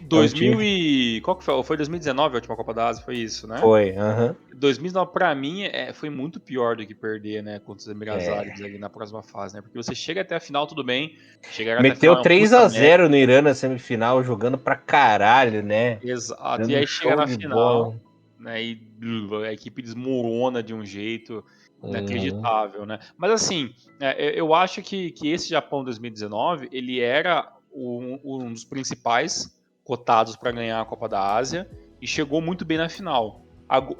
é um time. Qual que foi? Foi 2019 a última Copa da Ásia, foi isso, né? Foi, aham. 2009 pra mim foi muito pior do que perder, né, contra os Emirados É. Árabes ali na próxima fase, né? Porque você chega até a final, tudo bem. Chegar até a Meteu final é um três puta a mérito. zero no Irã na semifinal, jogando pra caralho, né? Exato. E Dando aí chega show na de final, bola. né? E a equipe desmorona de um jeito inacreditável, né? Mas assim, eu acho que esse Japão 2019 ele era um dos principais cotados para ganhar a Copa da Ásia e chegou muito bem na final.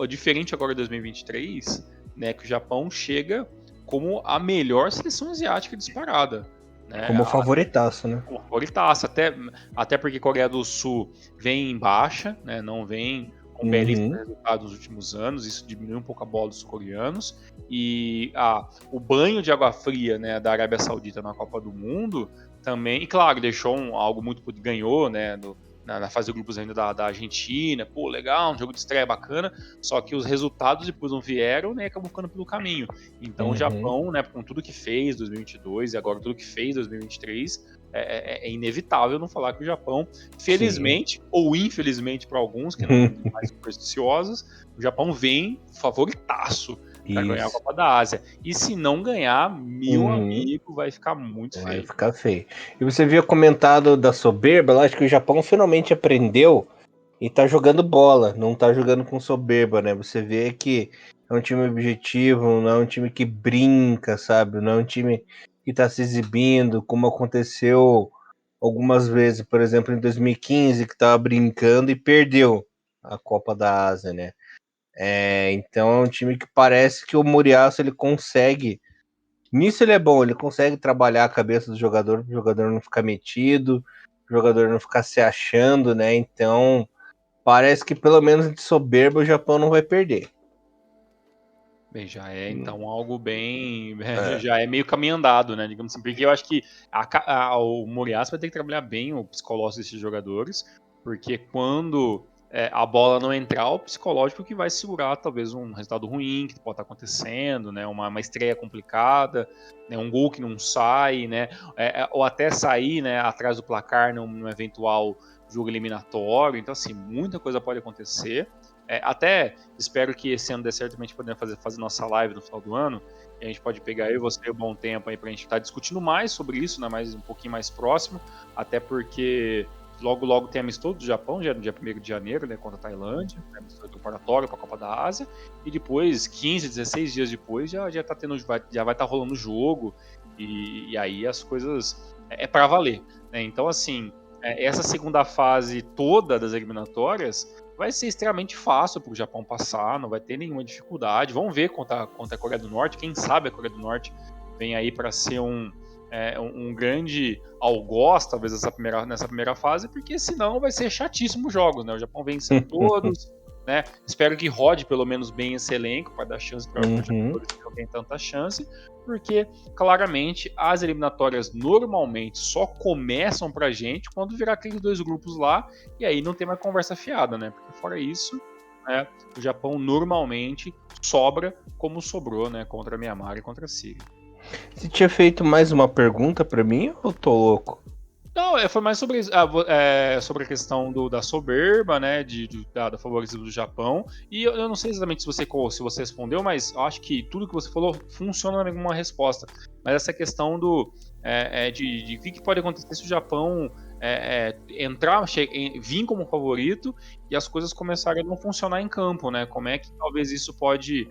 Diferente agora de 2023, né? Que o Japão chega como a melhor seleção asiática disparada, né? Como favoritaço, né? Como favoritaço, até porque Coreia do Sul vem em baixa, né? Não vem com belíssimos resultados nos últimos anos, isso diminui um pouco a bola dos coreanos. E o banho de água fria, né, da Arábia Saudita na Copa do Mundo também, e claro, deixou algo muito. Ganhou, né? Na fase de grupos ainda da Argentina, pô, legal, um jogo de estreia bacana, só que os resultados depois não vieram, né, e acabou ficando pelo caminho. Então o Japão, né, com tudo que fez 2022 e agora tudo que fez 2023, é inevitável não falar que o Japão, felizmente ou infelizmente para alguns que não são mais supersticiosos, o Japão vem favoritaço para ganhar a Copa da Ásia. E se não ganhar, meu amigo, vai ficar muito feio. Vai ficar feio. E você havia comentado da soberba, eu acho que o Japão finalmente aprendeu e tá jogando bola, não tá jogando com soberba, né? Você vê que é um time objetivo, não é um time que brinca, sabe? Não é um time que tá se exibindo, como aconteceu algumas vezes, por exemplo, em 2015, que tava brincando e perdeu a Copa da Ásia, né? Então é um time que parece que o Moriaço ele consegue. Nisso ele é bom, ele consegue trabalhar a cabeça do jogador, para o jogador não ficar metido, o jogador não ficar se achando, né? Então parece que pelo menos de soberba o Japão não vai perder. Bem, já é então algo bem. Já é meio caminho andado, né? Digamos assim, porque eu acho que o Moriaço vai ter que trabalhar bem o psicológico desses jogadores, porque quando a bola não entrar, o psicológico que vai segurar talvez um resultado ruim que pode estar acontecendo, né? Uma estreia complicada, né? Um gol que não sai, né? Ou até sair, né, atrás do placar num eventual jogo eliminatório. Então, assim, muita coisa pode acontecer. Até espero que esse ano dê certo pra gente poder fazer nossa live no final do ano. E a gente pode pegar eu e você um bom tempo aí pra gente estar discutindo mais sobre isso, né? Mais, um pouquinho mais próximo. Até porque logo tem amistoso do Japão, já no dia 1º de janeiro, né? Contra a Tailândia, né, amistoso preparatório pra Copa da Ásia. E depois, 15, 16 dias depois, já vai estar rolando o jogo. E aí as coisas é pra valer, né? Então, assim, essa segunda fase toda das eliminatórias vai ser extremamente fácil para o Japão passar, não vai ter nenhuma dificuldade. Vamos ver contra a Coreia do Norte. Quem sabe a Coreia do Norte vem aí para ser um grande algoz, talvez, nessa primeira fase, porque senão vai ser chatíssimo os jogos, né? O Japão vencendo todos, né? Espero que rode pelo menos bem esse elenco para dar chance para os jogadores que não tem tanta chance, porque claramente as eliminatórias normalmente só começam pra gente quando virar aqueles dois grupos lá, e aí não tem mais conversa fiada, né? Porque fora isso, né, o Japão normalmente sobra como sobrou, né, contra a Myanmar e contra a Síria. Você tinha feito mais uma pergunta para mim ou tô louco? Não, foi mais sobre sobre a questão da soberba, né, da favoritismo do Japão. E eu não sei exatamente se você respondeu, mas eu acho que tudo que você falou funciona como uma resposta. Mas essa questão de o que pode acontecer se o Japão vir como favorito e as coisas começarem a não funcionar em campo, né? Como é que talvez isso pode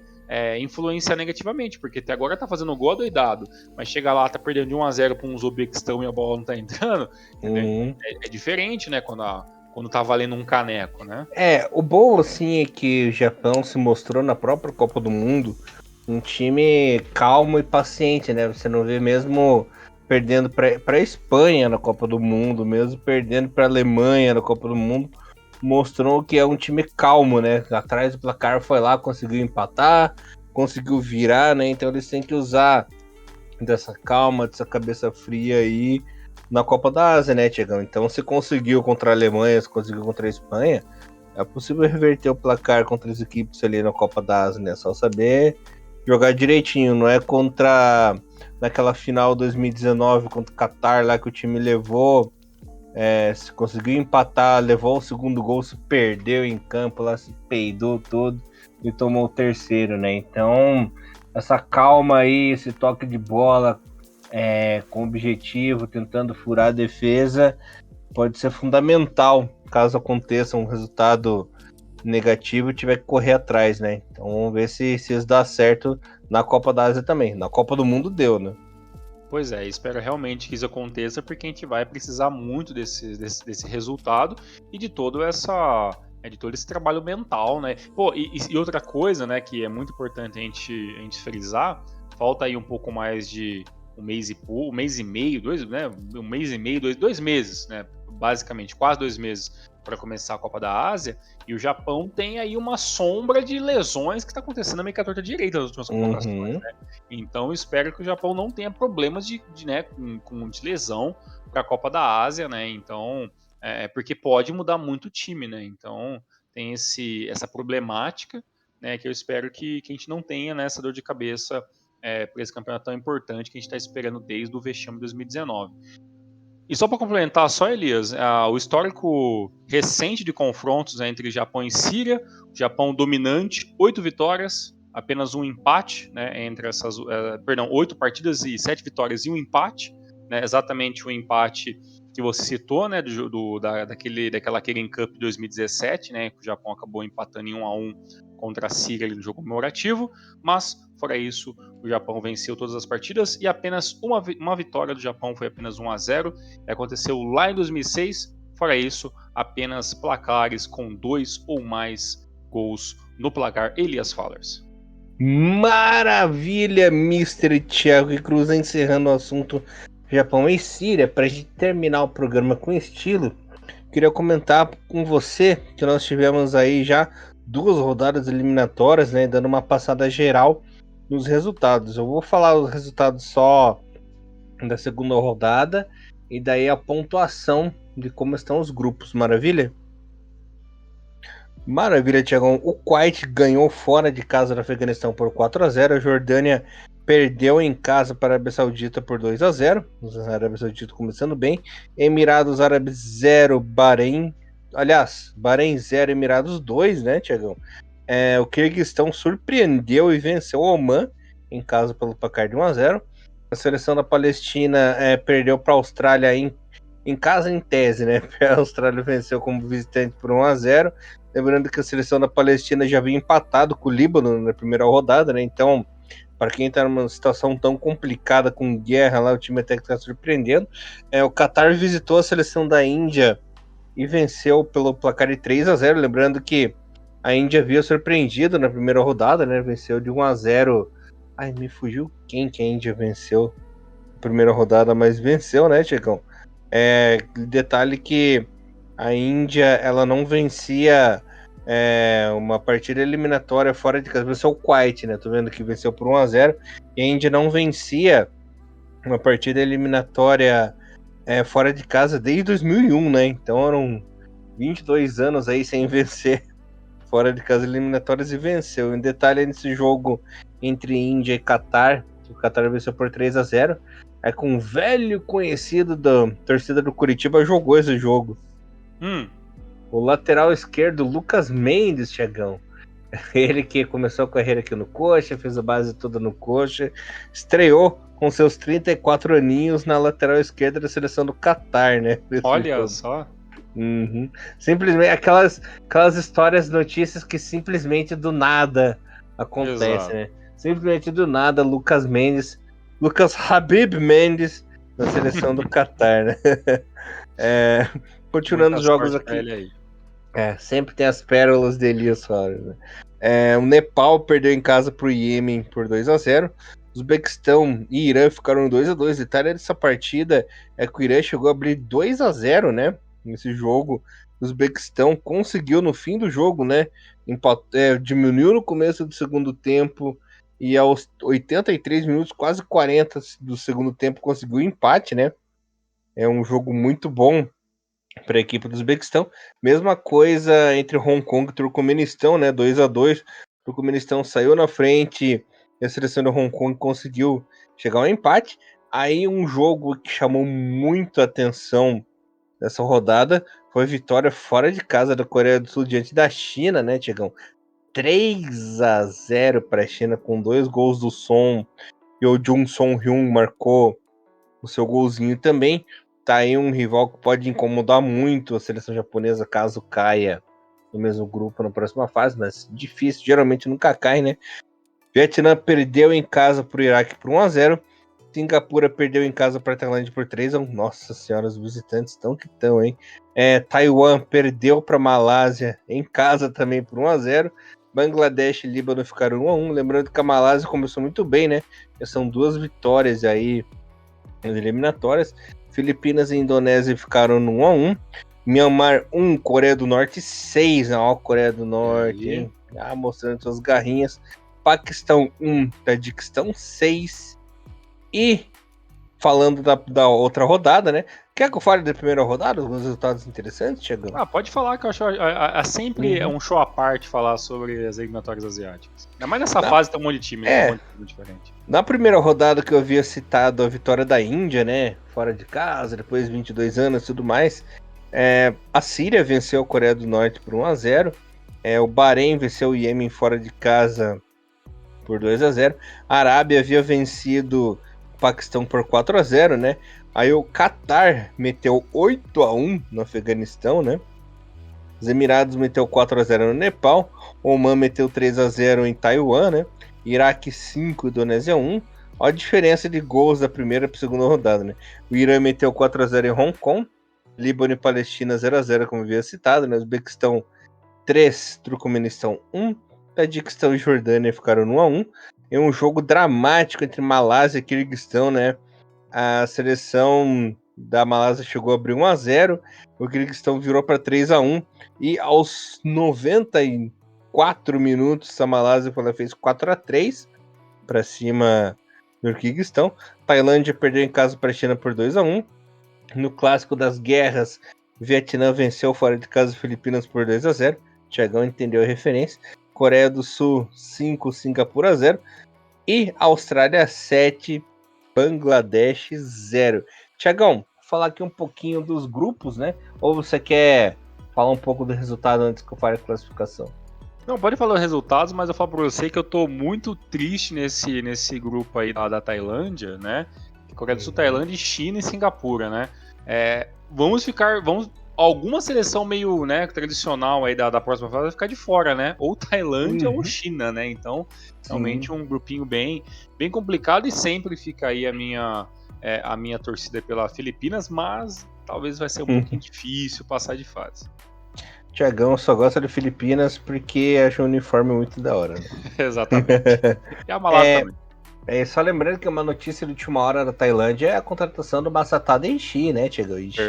influenciar negativamente, porque até agora tá fazendo gol doidado, mas chega lá, tá perdendo de 1-0 para um Uzbequistão e a bola não tá entrando, é diferente, né, quando tá valendo um caneco, né? O bom, assim, é que o Japão se mostrou na própria Copa do Mundo um time calmo e paciente, né? Você não vê mesmo perdendo para a Espanha na Copa do Mundo, mesmo perdendo para a Alemanha na Copa do Mundo, mostrou que é um time calmo, né? Atrás do placar foi lá, conseguiu empatar, conseguiu virar, né? Então eles têm que usar dessa calma, dessa cabeça fria aí na Copa da Ásia, né, Tiagão? Então se conseguiu contra a Alemanha, se conseguiu contra a Espanha, é possível reverter o placar contra as equipes ali na Copa da Ásia, né? Só saber jogar direitinho, não é contra naquela final 2019 contra o Qatar lá que o time levou, se conseguiu empatar, levou o segundo gol, se perdeu em campo lá, se peidou todo e tomou o terceiro, né? Então essa calma aí, esse toque de bola com objetivo, tentando furar a defesa, pode ser fundamental caso aconteça um resultado negativo e tiver que correr atrás, né? Então vamos ver se isso dá certo na Copa da Ásia também. Na Copa do Mundo deu, né? Pois é, espero realmente que isso aconteça, porque a gente vai precisar muito desse resultado e de todo de todo esse trabalho mental, né? Pô, e outra coisa, né, que é muito importante a gente frisar, falta aí um pouco mais de um mês e meio, um mês e meio, dois meses, né? Basicamente, quase 2 meses para começar a Copa da Ásia, e o Japão tem aí uma sombra de lesões que está acontecendo na América torta direita nas últimas convocações, Uhum. né? Então espero que o Japão não tenha problemas né, de lesão para a Copa da Ásia, né? Então, porque pode mudar muito o time, né? Então tem essa problemática, né? Que eu espero que a gente não tenha, né, essa dor de cabeça para esse campeonato tão importante que a gente está esperando desde o vexame de 2019. E só para complementar, só Elias, o histórico recente de confrontos entre Japão e Síria, Japão dominante, 8 vitórias, apenas um empate, né, entre essas, 8 partidas e 7 vitórias e um empate, né, exatamente o empate que você citou, né, daquela Kirin Cup 2017, né, que o Japão acabou empatando em 1-1 contra a Síria no jogo comemorativo, mas fora isso, o Japão venceu todas as partidas e apenas uma vitória do Japão foi apenas 1-0. Aconteceu lá em 2006. Fora isso, apenas placares com 2 ou mais gols no placar. Elias Fallers. Maravilha, Mr. Thiago e Cruz, encerrando o assunto Japão e Síria. Para a gente terminar o programa com estilo, queria comentar com você que nós tivemos aí já 2 rodadas eliminatórias, né, dando uma passada geral nos resultados. Eu vou falar os resultados só da segunda rodada e daí a pontuação de como estão os grupos, maravilha? Maravilha, Tiagão. O Kuwait ganhou fora de casa do Afeganistão por 4-0. A Jordânia perdeu em casa para a Arábia Saudita por 2-0. A Arábia Saudita começando bem. Emirados Árabes 0, Bahrein. Aliás, Bahrein 0, Emirados 2, né, Tiagão? O Quirguistão surpreendeu e venceu o Oman em casa pelo placar de 1-0. A seleção da Palestina perdeu para a Austrália em casa, em tese, né? A Austrália venceu como visitante por 1-0. Lembrando que a seleção da Palestina já havia empatado com o Líbano na primeira rodada, né? Então, para quem está numa situação tão complicada com guerra lá, o time até que está surpreendendo. O Qatar visitou a seleção da Índia e venceu pelo placar de 3-0. Lembrando que a Índia havia surpreendido na primeira rodada, né? Venceu de 1-0. Ai, me fugiu quem que a Índia venceu na primeira rodada, mas venceu, né, Checão? Detalhe que a Índia ela não vencia uma partida eliminatória fora de casa. Venceu o Kuwait, né? Tô vendo que venceu por 1-0. E a Índia não vencia uma partida eliminatória fora de casa desde 2001, né? Então eram 22 anos aí sem vencer fora de casa eliminatórias e venceu. Em detalhe, nesse jogo entre Índia e Catar, o Catar venceu por 3-0. Com um velho conhecido da torcida do Curitiba jogou esse jogo. O lateral esquerdo, Lucas Mendes, Thiagão. Ele que começou a carreira aqui no Coxa, fez a base toda no Coxa, estreou com seus 34 aninhos na lateral esquerda da seleção do Catar, né? Olha só. Uhum. Simplesmente aquelas histórias, notícias que simplesmente do nada acontecem, Exato. né? Simplesmente do nada, Lucas Habib Mendes na seleção do Catar, né? Continuando Muita os jogos sorte para aqui. ele aí. Sempre tem as pérolas de Elias Soares, né? O Nepal perdeu em casa para o Iêmen por 2-0. Uzbequistão e Irã ficaram 2-2. Detalhe dessa partida é que o Irã chegou a abrir 2-0, né? Nesse jogo. O Uzbequistão conseguiu no fim do jogo, né? Diminuiu no começo do segundo tempo e aos 83 minutos, quase 40 do segundo tempo, conseguiu o empate, né? É um jogo muito bom para a equipe do Uzbequistão. Mesma coisa entre Hong Kong e Turcomenistão, né? 2-2. O Turcomenistão saiu na frente e a seleção do Hong Kong conseguiu chegar ao empate. Aí um jogo que chamou muito a atenção nessa rodada foi a vitória fora de casa da Coreia do Sul diante da China, né, Tiagão? 3-0 para a China com 2 gols do Son e o Jung Song-hyun marcou o seu golzinho também. Tá aí um rival que pode incomodar muito a seleção japonesa caso caia no mesmo grupo na próxima fase, mas difícil, geralmente nunca cai, né? Vietnã perdeu em casa pro Iraque por 1-0. Singapura perdeu em casa para a Tailândia por 3-1. Nossa senhora, os visitantes estão que estão, hein? Taiwan perdeu para a Malásia em casa também por 1-0. Bangladesh e Líbano ficaram 1-1. Lembrando que a Malásia começou muito bem, né? São 2 vitórias aí nas eliminatórias. Filipinas e Indonésia ficaram no 1-1. Myanmar 1, Coreia do Norte 6. Ó, Coreia do Norte, hein? Mostrando suas garrinhas. Paquistão 1, Tadiquistão 6. E falando da outra rodada, né? Quer que eu fale da primeira rodada? Alguns resultados interessantes, Thiagão? Pode falar, que eu acho sempre é um show à parte falar sobre as eliminatórias asiáticas. Ainda mais nessa fase tem um monte de time, né? Um monte de time diferente. Na primeira rodada que eu havia citado a vitória da Índia, né? Fora de casa, depois de 22 anos e tudo mais. A Síria venceu a Coreia do Norte por 1-0. O Bahrein venceu o Iêmen fora de casa por 2-0. A Arábia havia vencido o Paquistão por 4-0, né? Aí o Catar meteu 8-1 no Afeganistão, né? Os Emirados meteu 4-0 no Nepal. Oman meteu 3-0 em Taiwan, né? Iraque 5, Indonésia 1. Olha a diferença de gols da primeira para a segunda rodada, né? O Irã meteu 4-0 em Hong Kong. Líbano e Palestina 0-0, como havia citado, né? Uzbequistão 3, Turcomenistão 1. Tadiquistão e Jordânia ficaram no 1-1. É um jogo dramático entre Malásia e Quirguistão, né? A seleção da Malásia chegou a abrir 1-0. O Quirguistão virou para 3-1. E aos 94 minutos, a Malásia fez 4-3 para cima do Quirguistão. Tailândia perdeu em casa para a China por 2-1. No clássico das guerras, Vietnã venceu fora de casa Filipinas por 2-0. Thiagão entendeu a referência. Coreia do Sul 5, Singapura 0. E Austrália 7, Bangladesh 0. Thiagão, vou falar aqui um pouquinho dos grupos, né? Ou você quer falar um pouco do resultado antes que eu fale a classificação? Não, pode falar os resultados, mas eu falo pra você que eu tô muito triste nesse grupo aí da Tailândia, né? Coreia do Sul, Tailândia, China e Singapura, né? Vamos alguma seleção meio, né, tradicional aí da próxima fase vai ficar de fora, né? Ou Tailândia ou China, né? Então, realmente um grupinho bem complicado, e sempre fica aí a minha torcida pela Filipinas, mas talvez vai ser um pouquinho difícil passar de fase. Thiagão só gosta de Filipinas porque acha o uniforme muito da hora, né? Exatamente. E a Malásia também. Só lembrando que uma notícia de última hora da Tailândia é a contratação do Masatada Enchi, né, Thiago? Enchi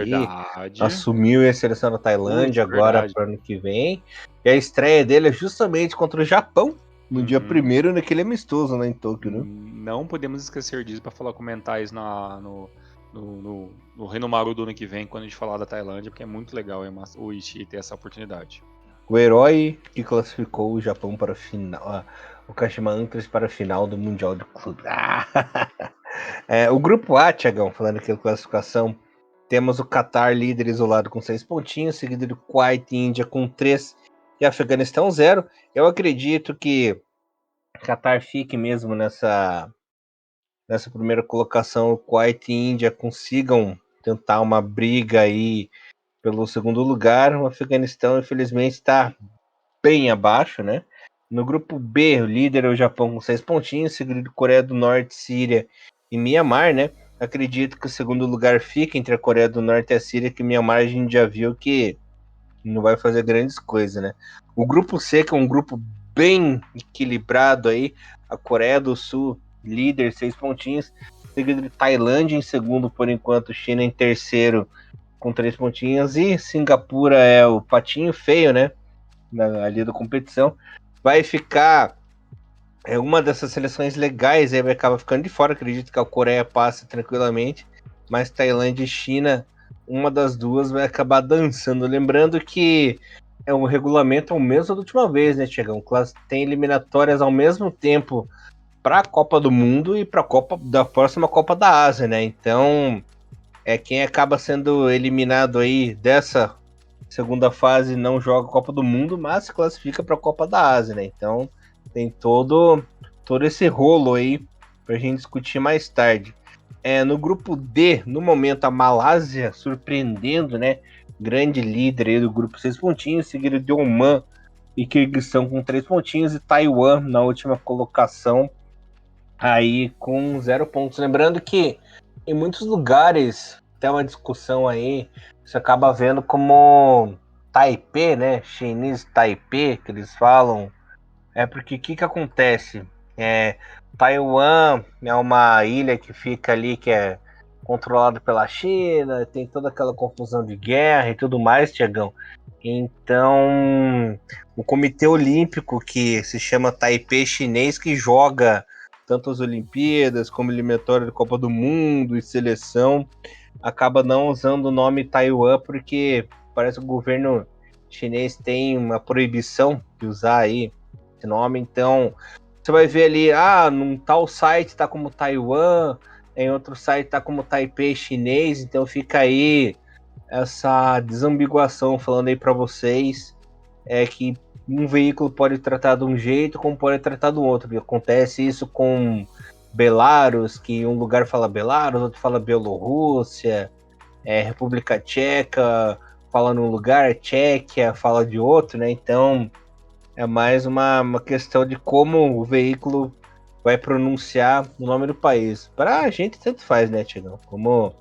assumiu a seleção da Tailândia agora para o ano que vem. E a estreia dele é justamente contra o Japão, no dia 1º, naquele amistoso, né, em Tóquio, né? Não podemos esquecer disso para comentar isso no Reino Maru do ano que vem, quando a gente falar da Tailândia, porque é muito legal o Enchi ter essa oportunidade. O herói que classificou o Japão para a final, o Kashima Antlers para a final do Mundial de Clube. O grupo A, Thiagão, falando aqui da classificação, temos o Qatar líder isolado com 6 pontinhos, seguido do Kuwait e Índia com 3 e Afeganistão 0. Eu acredito que Qatar fique mesmo nessa primeira colocação. O Kuwait e Índia consigam tentar uma briga aí pelo segundo lugar. O Afeganistão, infelizmente, está bem abaixo, né? No grupo B, o líder é o Japão com 6 pontinhos, seguido de Coreia do Norte, Síria e Mianmar, né? Acredito que o segundo lugar fica entre a Coreia do Norte e a Síria, que Mianmar a gente já viu que não vai fazer grandes coisas, né? O grupo C, que é um grupo bem equilibrado aí, a Coreia do Sul, líder, 6 pontinhos, seguido de Tailândia em segundo por enquanto, China em terceiro com 3 pontinhos, e Singapura é o patinho feio, né? Ali da competição. Vai ficar uma dessas seleções legais aí, vai acabar ficando de fora. Acredito que a Coreia passe tranquilamente, mas Tailândia e China, uma das duas vai acabar dançando. Lembrando que o regulamento é o mesmo da última vez, né, Tiagão? Tem eliminatórias ao mesmo tempo para a Copa do Mundo e para a próxima Copa da Ásia, né? Então, quem acaba sendo eliminado aí dessa segunda fase não joga a Copa do Mundo, mas se classifica para a Copa da Ásia, né? Então tem todo esse rolo aí para a gente discutir mais tarde. No grupo D, no momento, a Malásia surpreendendo, né? grande líder aí do grupo, 6 pontinhos, seguido de Oman e Quirguistão com 3 pontinhos, e Taiwan na última colocação aí com 0 pontos. Lembrando que em muitos lugares tem uma discussão aí, você acaba vendo como Taipei, né? Chinês Taipei, que eles falam. É porque o que acontece? Taiwan é uma ilha que fica ali, que é controlada pela China, tem toda aquela confusão de guerra e tudo mais, Tiagão. Então, o Comitê Olímpico, que se chama Taipei Chinês, que joga tanto as Olimpíadas como eliminatória da Copa do Mundo e seleção, acaba não usando o nome Taiwan porque parece que o governo chinês tem uma proibição de usar aí esse nome. Então, você vai ver ali, num tal site tá como Taiwan, em outro site tá como Taipei chinês, então fica aí essa desambiguação falando aí para vocês, que um veículo pode tratar de um jeito como pode tratar do outro. Acontece isso com Belarus, que um lugar fala Belarus, outro fala Bielorrússia, República Tcheca fala num lugar, Tchequia fala de outro, né? Então é mais uma questão de como o veículo vai pronunciar o nome do país. Pra gente tanto faz, né, Tiagão? Como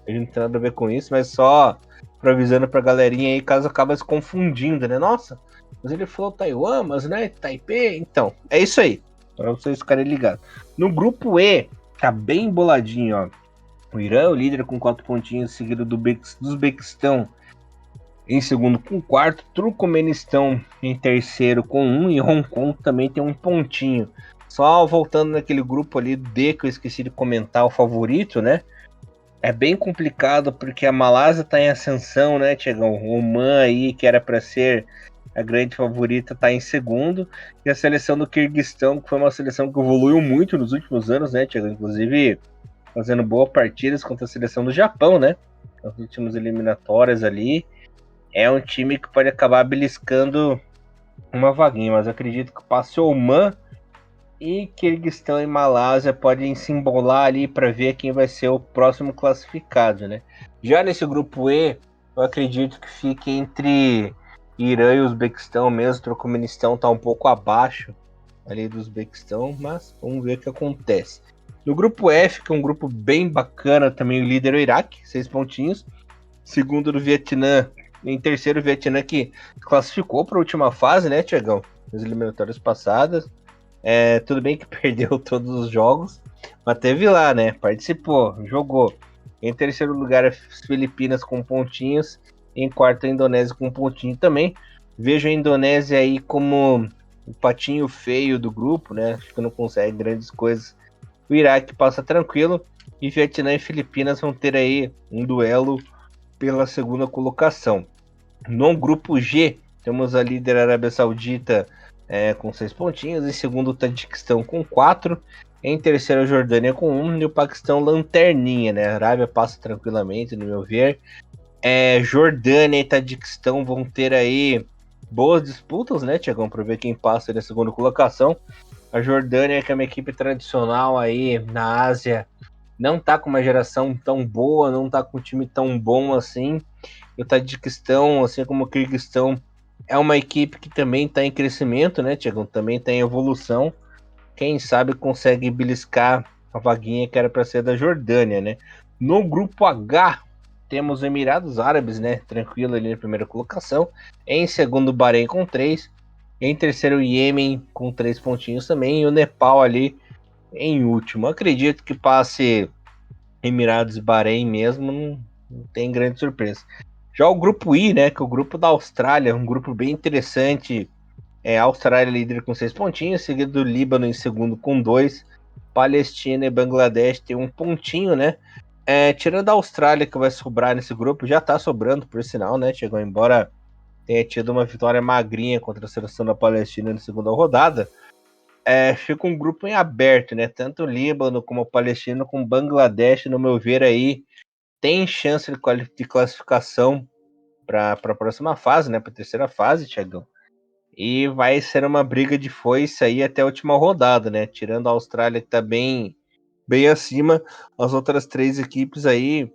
a gente não tem nada a ver com isso, mas só avisando pra galerinha aí, caso acabe se confundindo, né? Nossa, mas ele falou Taiwan, mas não é Taipei? Então, é isso aí, pra vocês ficarem ligados. No grupo E, tá bem boladinho, ó. O Irã, o líder com 4 pontinhos, seguido do Uzbequistão em segundo com 4, Turcomenistão em terceiro com 1 e Hong Kong também tem um pontinho. Só voltando naquele grupo ali D que eu esqueci de comentar, o favorito, né? É bem complicado porque a Malásia está em ascensão, né, Tiagão? O Oman aí, que era para ser a grande favorita, está em segundo. E a seleção do Quirguistão, que foi uma seleção que evoluiu muito nos últimos anos, né, Tiagão? Inclusive fazendo boas partidas contra a seleção do Japão, né? Nas últimas eliminatórias ali. É um time que pode acabar beliscando uma vaguinha, mas eu acredito que o passe Oman e Quirguistão e Malásia podem se embolar ali para ver quem vai ser o próximo classificado, né? Já nesse grupo E, eu acredito que fique entre Irã e Uzbequistão mesmo. O Turcomenistão está um pouco abaixo ali do Uzbequistão, mas vamos ver o que acontece. No grupo F, que é um grupo bem bacana também, o líder é o Iraque, 6 pontinhos. Segundo do Vietnã, em terceiro o Vietnã, que classificou para a última fase, né, Tiagão? Nas eliminatórias passadas. Tudo bem que perdeu todos os jogos, mas teve lá, né? Participou, jogou. Em terceiro lugar, as Filipinas com pontinhos. Em quarto, a Indonésia com pontinho também. Vejo a Indonésia aí como o patinho feio do grupo, né? Acho que não consegue grandes coisas. O Iraque passa tranquilo. E Vietnã e Filipinas vão ter aí um duelo pela segunda colocação. No grupo G, temos a líder Arábia Saudita com 6 pontinhos, em segundo o Tajiquistão com 4, em terceiro a Jordânia com 1 e o Paquistão lanterninha, né? A Arábia passa tranquilamente, no meu ver. Jordânia e Tajiquistão vão ter aí boas disputas, né, Tiagão, para ver quem passa na segunda colocação. A Jordânia, que é uma equipe tradicional aí na Ásia, não tá com uma geração tão boa, não tá com um time tão bom assim. E o Tadjikistão, assim como o Kirguistão, é uma equipe que também está em crescimento, né, Tiagão? Também está em evolução. Quem sabe consegue beliscar a vaguinha que era para ser da Jordânia, né? No grupo H, temos os Emirados Árabes, né? Tranquilo ali na primeira colocação. Em segundo, o Bahrein com 3. Em terceiro, o Iêmen com 3 pontinhos também. E o Nepal ali em último. Acredito que passe Emirados e Bahrein mesmo, não tem grande surpresa. Já o grupo I, né, que é o grupo da Austrália, um grupo bem interessante. A Austrália líder com 6 pontinhos, seguido do Líbano em segundo com 2. Palestina e Bangladesh tem um pontinho, né? Tirando a Austrália, que vai sobrar nesse grupo, já tá sobrando, por sinal, né? Chegou embora tenha tido uma vitória magrinha contra a seleção da Palestina na segunda rodada. Fica um grupo em aberto, né? Tanto o Líbano como a Palestina, com Bangladesh, no meu ver, aí tem chance de classificação para a próxima fase, né? Para a terceira fase, Thiagão. E vai ser uma briga de foice aí até a última rodada, né? Tirando a Austrália, que tá bem acima, as outras 3 equipes aí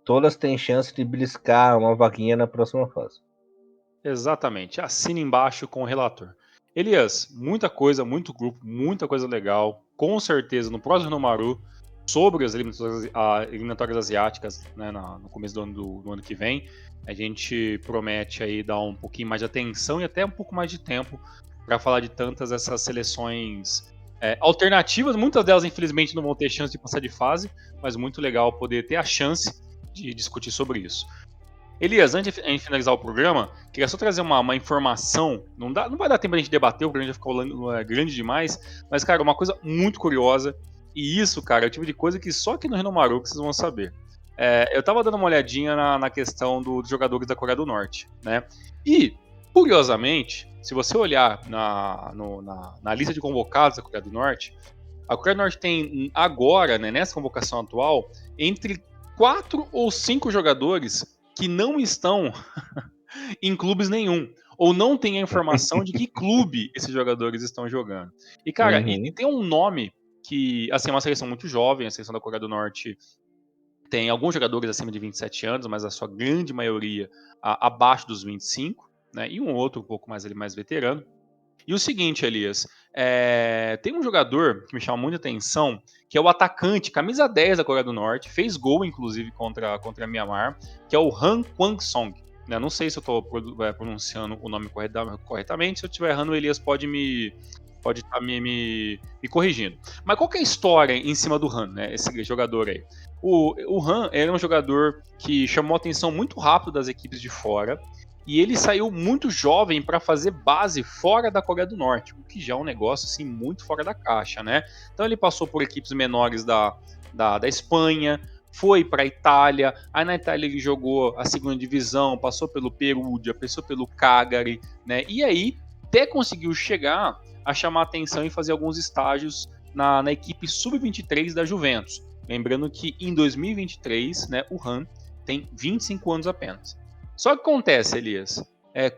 todas têm chance de beliscar uma vaguinha na próxima fase. Exatamente. Assine embaixo com o relator. Elias, muita coisa, muito grupo, muita coisa legal. Com certeza, no próximo Nomaru, sobre as eliminatórias asiáticas, né, no começo do ano que vem, a gente promete aí dar um pouquinho mais de atenção e até um pouco mais de tempo para falar de tantas essas seleções alternativas. Muitas delas, infelizmente, não vão ter chance de passar de fase, mas muito legal poder ter a chance de discutir sobre isso. Elias, antes de finalizar o programa, queria só trazer uma informação. Não vai dar tempo pra gente debater, o programa já ficou grande demais. Mas, cara, uma coisa muito curiosa. E isso, cara, é o tipo de coisa que só aqui no Renomaru que vocês vão saber. Eu tava dando uma olhadinha na questão dos jogadores da Coreia do Norte, né? E, curiosamente, se você olhar na lista de convocados da Coreia do Norte, a Coreia do Norte tem agora, né, nessa convocação atual, entre 4 ou 5 jogadores que não estão em clubes nenhum, ou não tem a informação de que clube esses jogadores estão jogando. E, cara, e tem um nome que, assim, é uma seleção muito jovem, a seleção da Coreia do Norte tem alguns jogadores acima de 27 anos, mas a sua grande maioria abaixo dos 25, né, e um outro um pouco mais veterano. E o seguinte, Elias, tem um jogador que me chama muita atenção, que é o atacante, camisa 10 da Coreia do Norte, fez gol, inclusive, contra a Myanmar, que é o Han Kwang-song. Né, não sei se eu estou pronunciando o nome corretamente, se eu estiver errando, o Elias pode estar me corrigindo. Mas qual que é a história em cima do Han, né, esse jogador aí? O Han era um jogador que chamou a atenção muito rápido das equipes de fora, e ele saiu muito jovem para fazer base fora da Coreia do Norte, o que já é um negócio assim muito fora da caixa, né? Então ele passou por equipes menores da Espanha, foi para a Itália, aí na Itália ele jogou a segunda divisão, passou pelo Perugia, passou pelo Cagliari, né? E aí até conseguiu chegar a chamar atenção e fazer alguns estágios na equipe sub-23 da Juventus. Lembrando que em 2023, né, o Han tem 25 anos apenas. Só que acontece, Elias,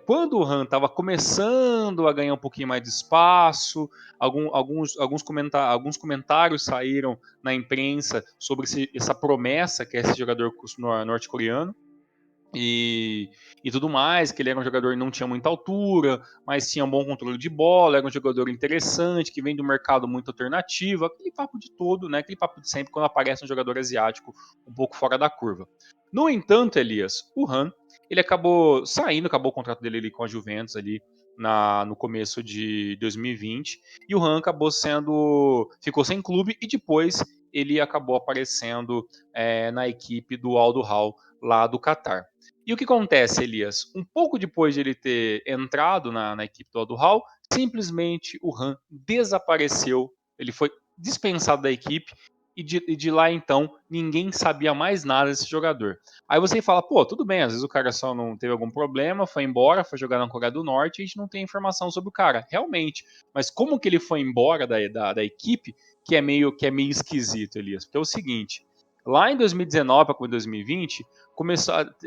quando o Han estava começando a ganhar um pouquinho mais de espaço, alguns comentários saíram na imprensa sobre essa promessa que é esse jogador norte-coreano e tudo mais, que ele era um jogador que não tinha muita altura, mas tinha um bom controle de bola, era um jogador interessante, que vem do mercado muito alternativo, aquele papo de todo, né? Aquele papo de sempre quando aparece um jogador asiático um pouco fora da curva. No entanto, Elias, o Han, ele acabou saindo, acabou o contrato dele ali com a Juventus ali no começo de 2020, e o Han ficou sem clube e depois ele acabou aparecendo na equipe do Al Hilal lá do Catar. E o que acontece, Elias? Um pouco depois de ele ter entrado na equipe do Al Hilal, simplesmente o Han desapareceu, ele foi dispensado da equipe e de lá então ninguém sabia mais nada desse jogador. Aí você fala, pô, tudo bem, às vezes o cara só não teve algum problema, foi embora, foi jogar na Coreia do Norte e a gente não tem informação sobre o cara, realmente. Mas como que ele foi embora da equipe que é meio esquisito, Elias? Porque é o seguinte, lá em 2019 para 2020,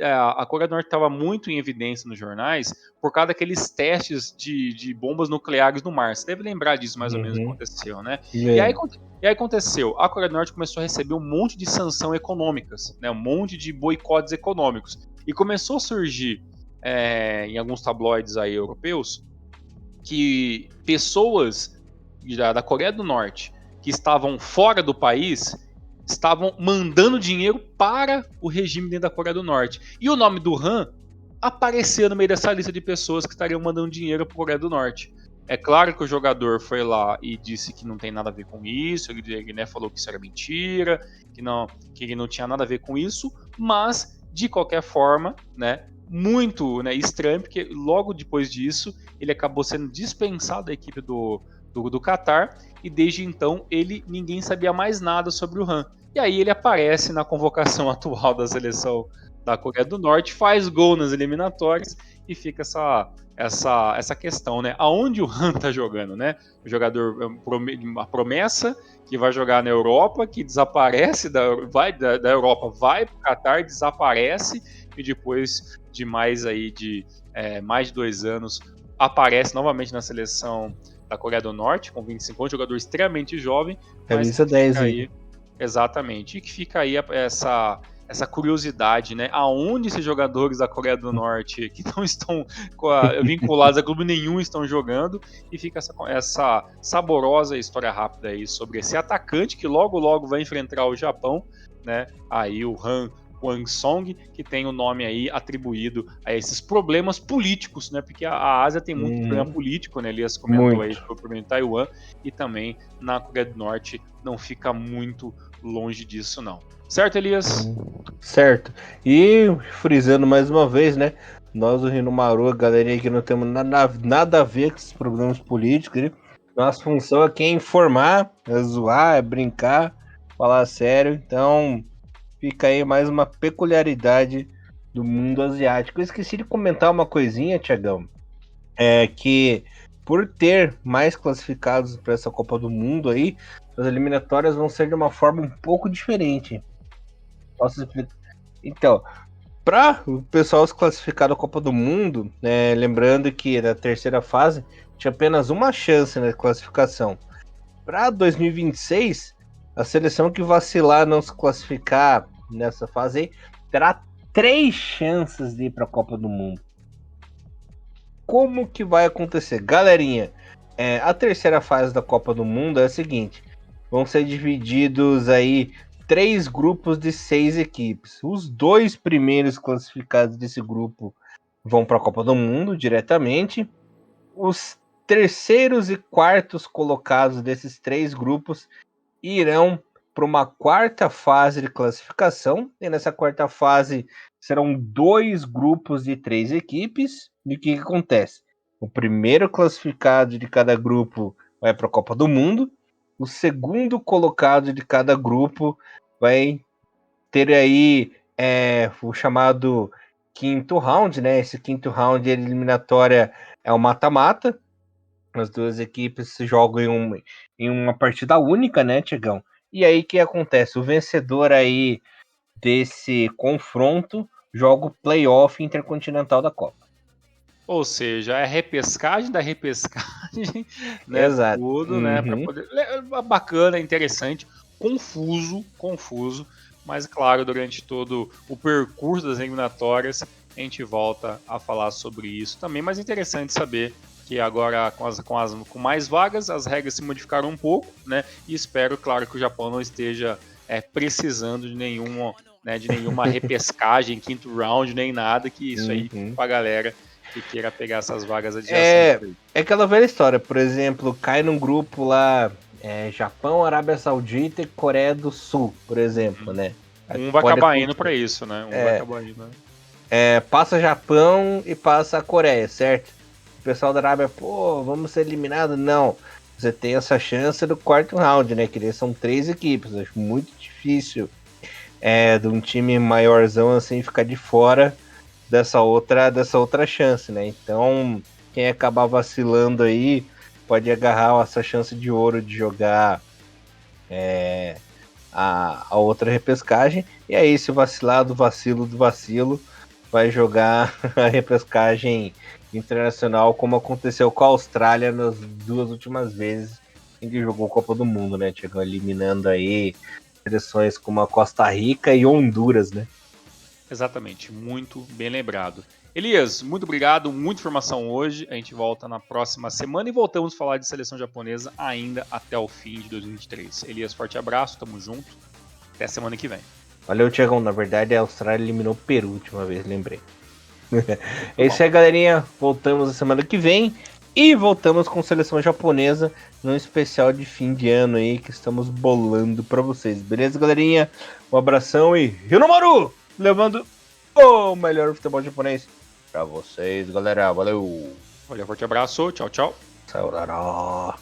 a Coreia do Norte estava muito em evidência nos jornais por causa daqueles testes de bombas nucleares no mar. Você deve lembrar disso mais ou menos o que aconteceu, né? E aí aconteceu, a Coreia do Norte começou a receber um monte de sanções econômicas, né? Um monte de boicotes econômicos. E começou a surgir em alguns tabloides aí europeus que pessoas da Coreia do Norte que estavam fora do país estavam mandando dinheiro para o regime dentro da Coreia do Norte. E o nome do Han aparecia no meio dessa lista de pessoas que estariam mandando dinheiro para a Coreia do Norte. É claro que o jogador foi lá e disse que não tem nada a ver com isso, ele né, falou que isso era mentira, que ele não tinha nada a ver com isso, mas, de qualquer forma, né, muito estranho, porque logo depois disso ele acabou sendo dispensado da equipe do Qatar, e desde então ninguém sabia mais nada sobre o Han. E aí ele aparece na convocação atual da seleção da Coreia do Norte, faz gol nas eliminatórias e fica essa questão, né? Aonde o Han tá jogando, né? O jogador, uma promessa que vai jogar na Europa, que desaparece da Europa, vai pro Qatar, desaparece e depois de mais de 2 anos aparece novamente na seleção da Coreia do Norte, com 25 anos, um jogador extremamente jovem. Camisa 10 aí. Exatamente. E que fica aí essa curiosidade, né? Aonde esses jogadores da Coreia do Norte que não estão vinculados a clube nenhum estão jogando, e fica essa saborosa história rápida aí sobre esse atacante que logo logo vai enfrentar o Japão, né? Aí o Han Kwang-song, que tem o nome aí atribuído a esses problemas políticos, né? Porque a Ásia tem muito problema político, né? Elias comentou aí sobre o problema em Taiwan, e também na Coreia do Norte não fica muito longe disso, não. Certo, Elias? Certo. E frisando mais uma vez, né? Nós do Rino Maru, a galerinha que não temos nada a ver com esses problemas políticos, né? Nossa função aqui é informar, é zoar, é brincar, falar sério. Então, fica aí mais uma peculiaridade do mundo asiático. Eu esqueci de comentar uma coisinha, Tiagão. É que por ter mais classificados para essa Copa do Mundo aí, as eliminatórias vão ser de uma forma um pouco diferente. Posso explicar? Então, para o pessoal se classificar da Copa do Mundo, né, lembrando que na terceira fase tinha apenas uma chance na classificação. Para 2026, a seleção que vacilar não se classificar nessa fase aí, terá 3 chances de ir para a Copa do Mundo. Como que vai acontecer? Galerinha, a terceira fase da Copa do Mundo é a seguinte: vão ser divididos aí 3 grupos de 6 equipes. Os 2 primeiros classificados desse grupo vão para a Copa do Mundo diretamente. Os terceiros e quartos colocados desses 3 grupos irão para uma quarta fase de classificação. E nessa quarta fase serão 2 grupos de 3 equipes. E o que acontece? O primeiro classificado de cada grupo vai para a Copa do Mundo. O segundo colocado de cada grupo vai ter aí o chamado quinto round, né? Esse quinto round de eliminatória é o mata-mata. As duas equipes se jogam em uma partida única, né, Tiagão? E aí o que acontece? O vencedor aí desse confronto joga o playoff intercontinental da Copa. Ou seja, é repescagem da repescagem, né? Exato. Tudo, né? Para poder. Bacana, interessante, confuso, mas claro, durante todo o percurso das eliminatórias, a gente volta a falar sobre isso também. Mas é interessante saber que agora, com mais vagas, as regras se modificaram um pouco, né? E espero, claro, que o Japão não esteja precisando de nenhuma repescagem, quinto round, nem nada, que isso aí pra galera que queira pegar essas vagas adjacentes. É aquela velha história, por exemplo, cai num grupo lá, Japão, Arábia Saudita e Coreia do Sul, por exemplo, né? Um vai acabar indo pra isso, né? Vai acabar indo, né? Passa Japão e passa a Coreia, certo? O pessoal da Arábia, vamos ser eliminados? Não. Você tem essa chance do quarto round, né? Que são 3 equipes. Acho muito difícil de um time maiorzão assim ficar de fora dessa outra chance, né? Então, quem acabar vacilando aí pode agarrar essa chance de ouro de jogar a outra repescagem. E aí, se vacilar do vacilo, vai jogar a repescagem internacional, como aconteceu com a Austrália nas 2 últimas vezes em que jogou Copa do Mundo, né? Chegou eliminando aí seleções como a Costa Rica e Honduras, né? Exatamente, muito bem lembrado. Elias, muito obrigado, muita informação hoje. A gente volta na próxima semana e voltamos a falar de seleção japonesa ainda até o fim de 2023. Elias, forte abraço, tamo junto. Até semana que vem. Valeu, Tiagão. Na verdade, a Austrália eliminou o Peru a última vez, lembrei. É isso aí, galerinha. Voltamos na semana que vem. E voltamos com seleção japonesa num especial de fim de ano aí que estamos bolando pra vocês. Beleza, galerinha? Um abração e Hinomaru! Levando o melhor futebol japonês pra vocês, galera. Valeu! Valeu, forte abraço. Tchau, tchau. Sayonara.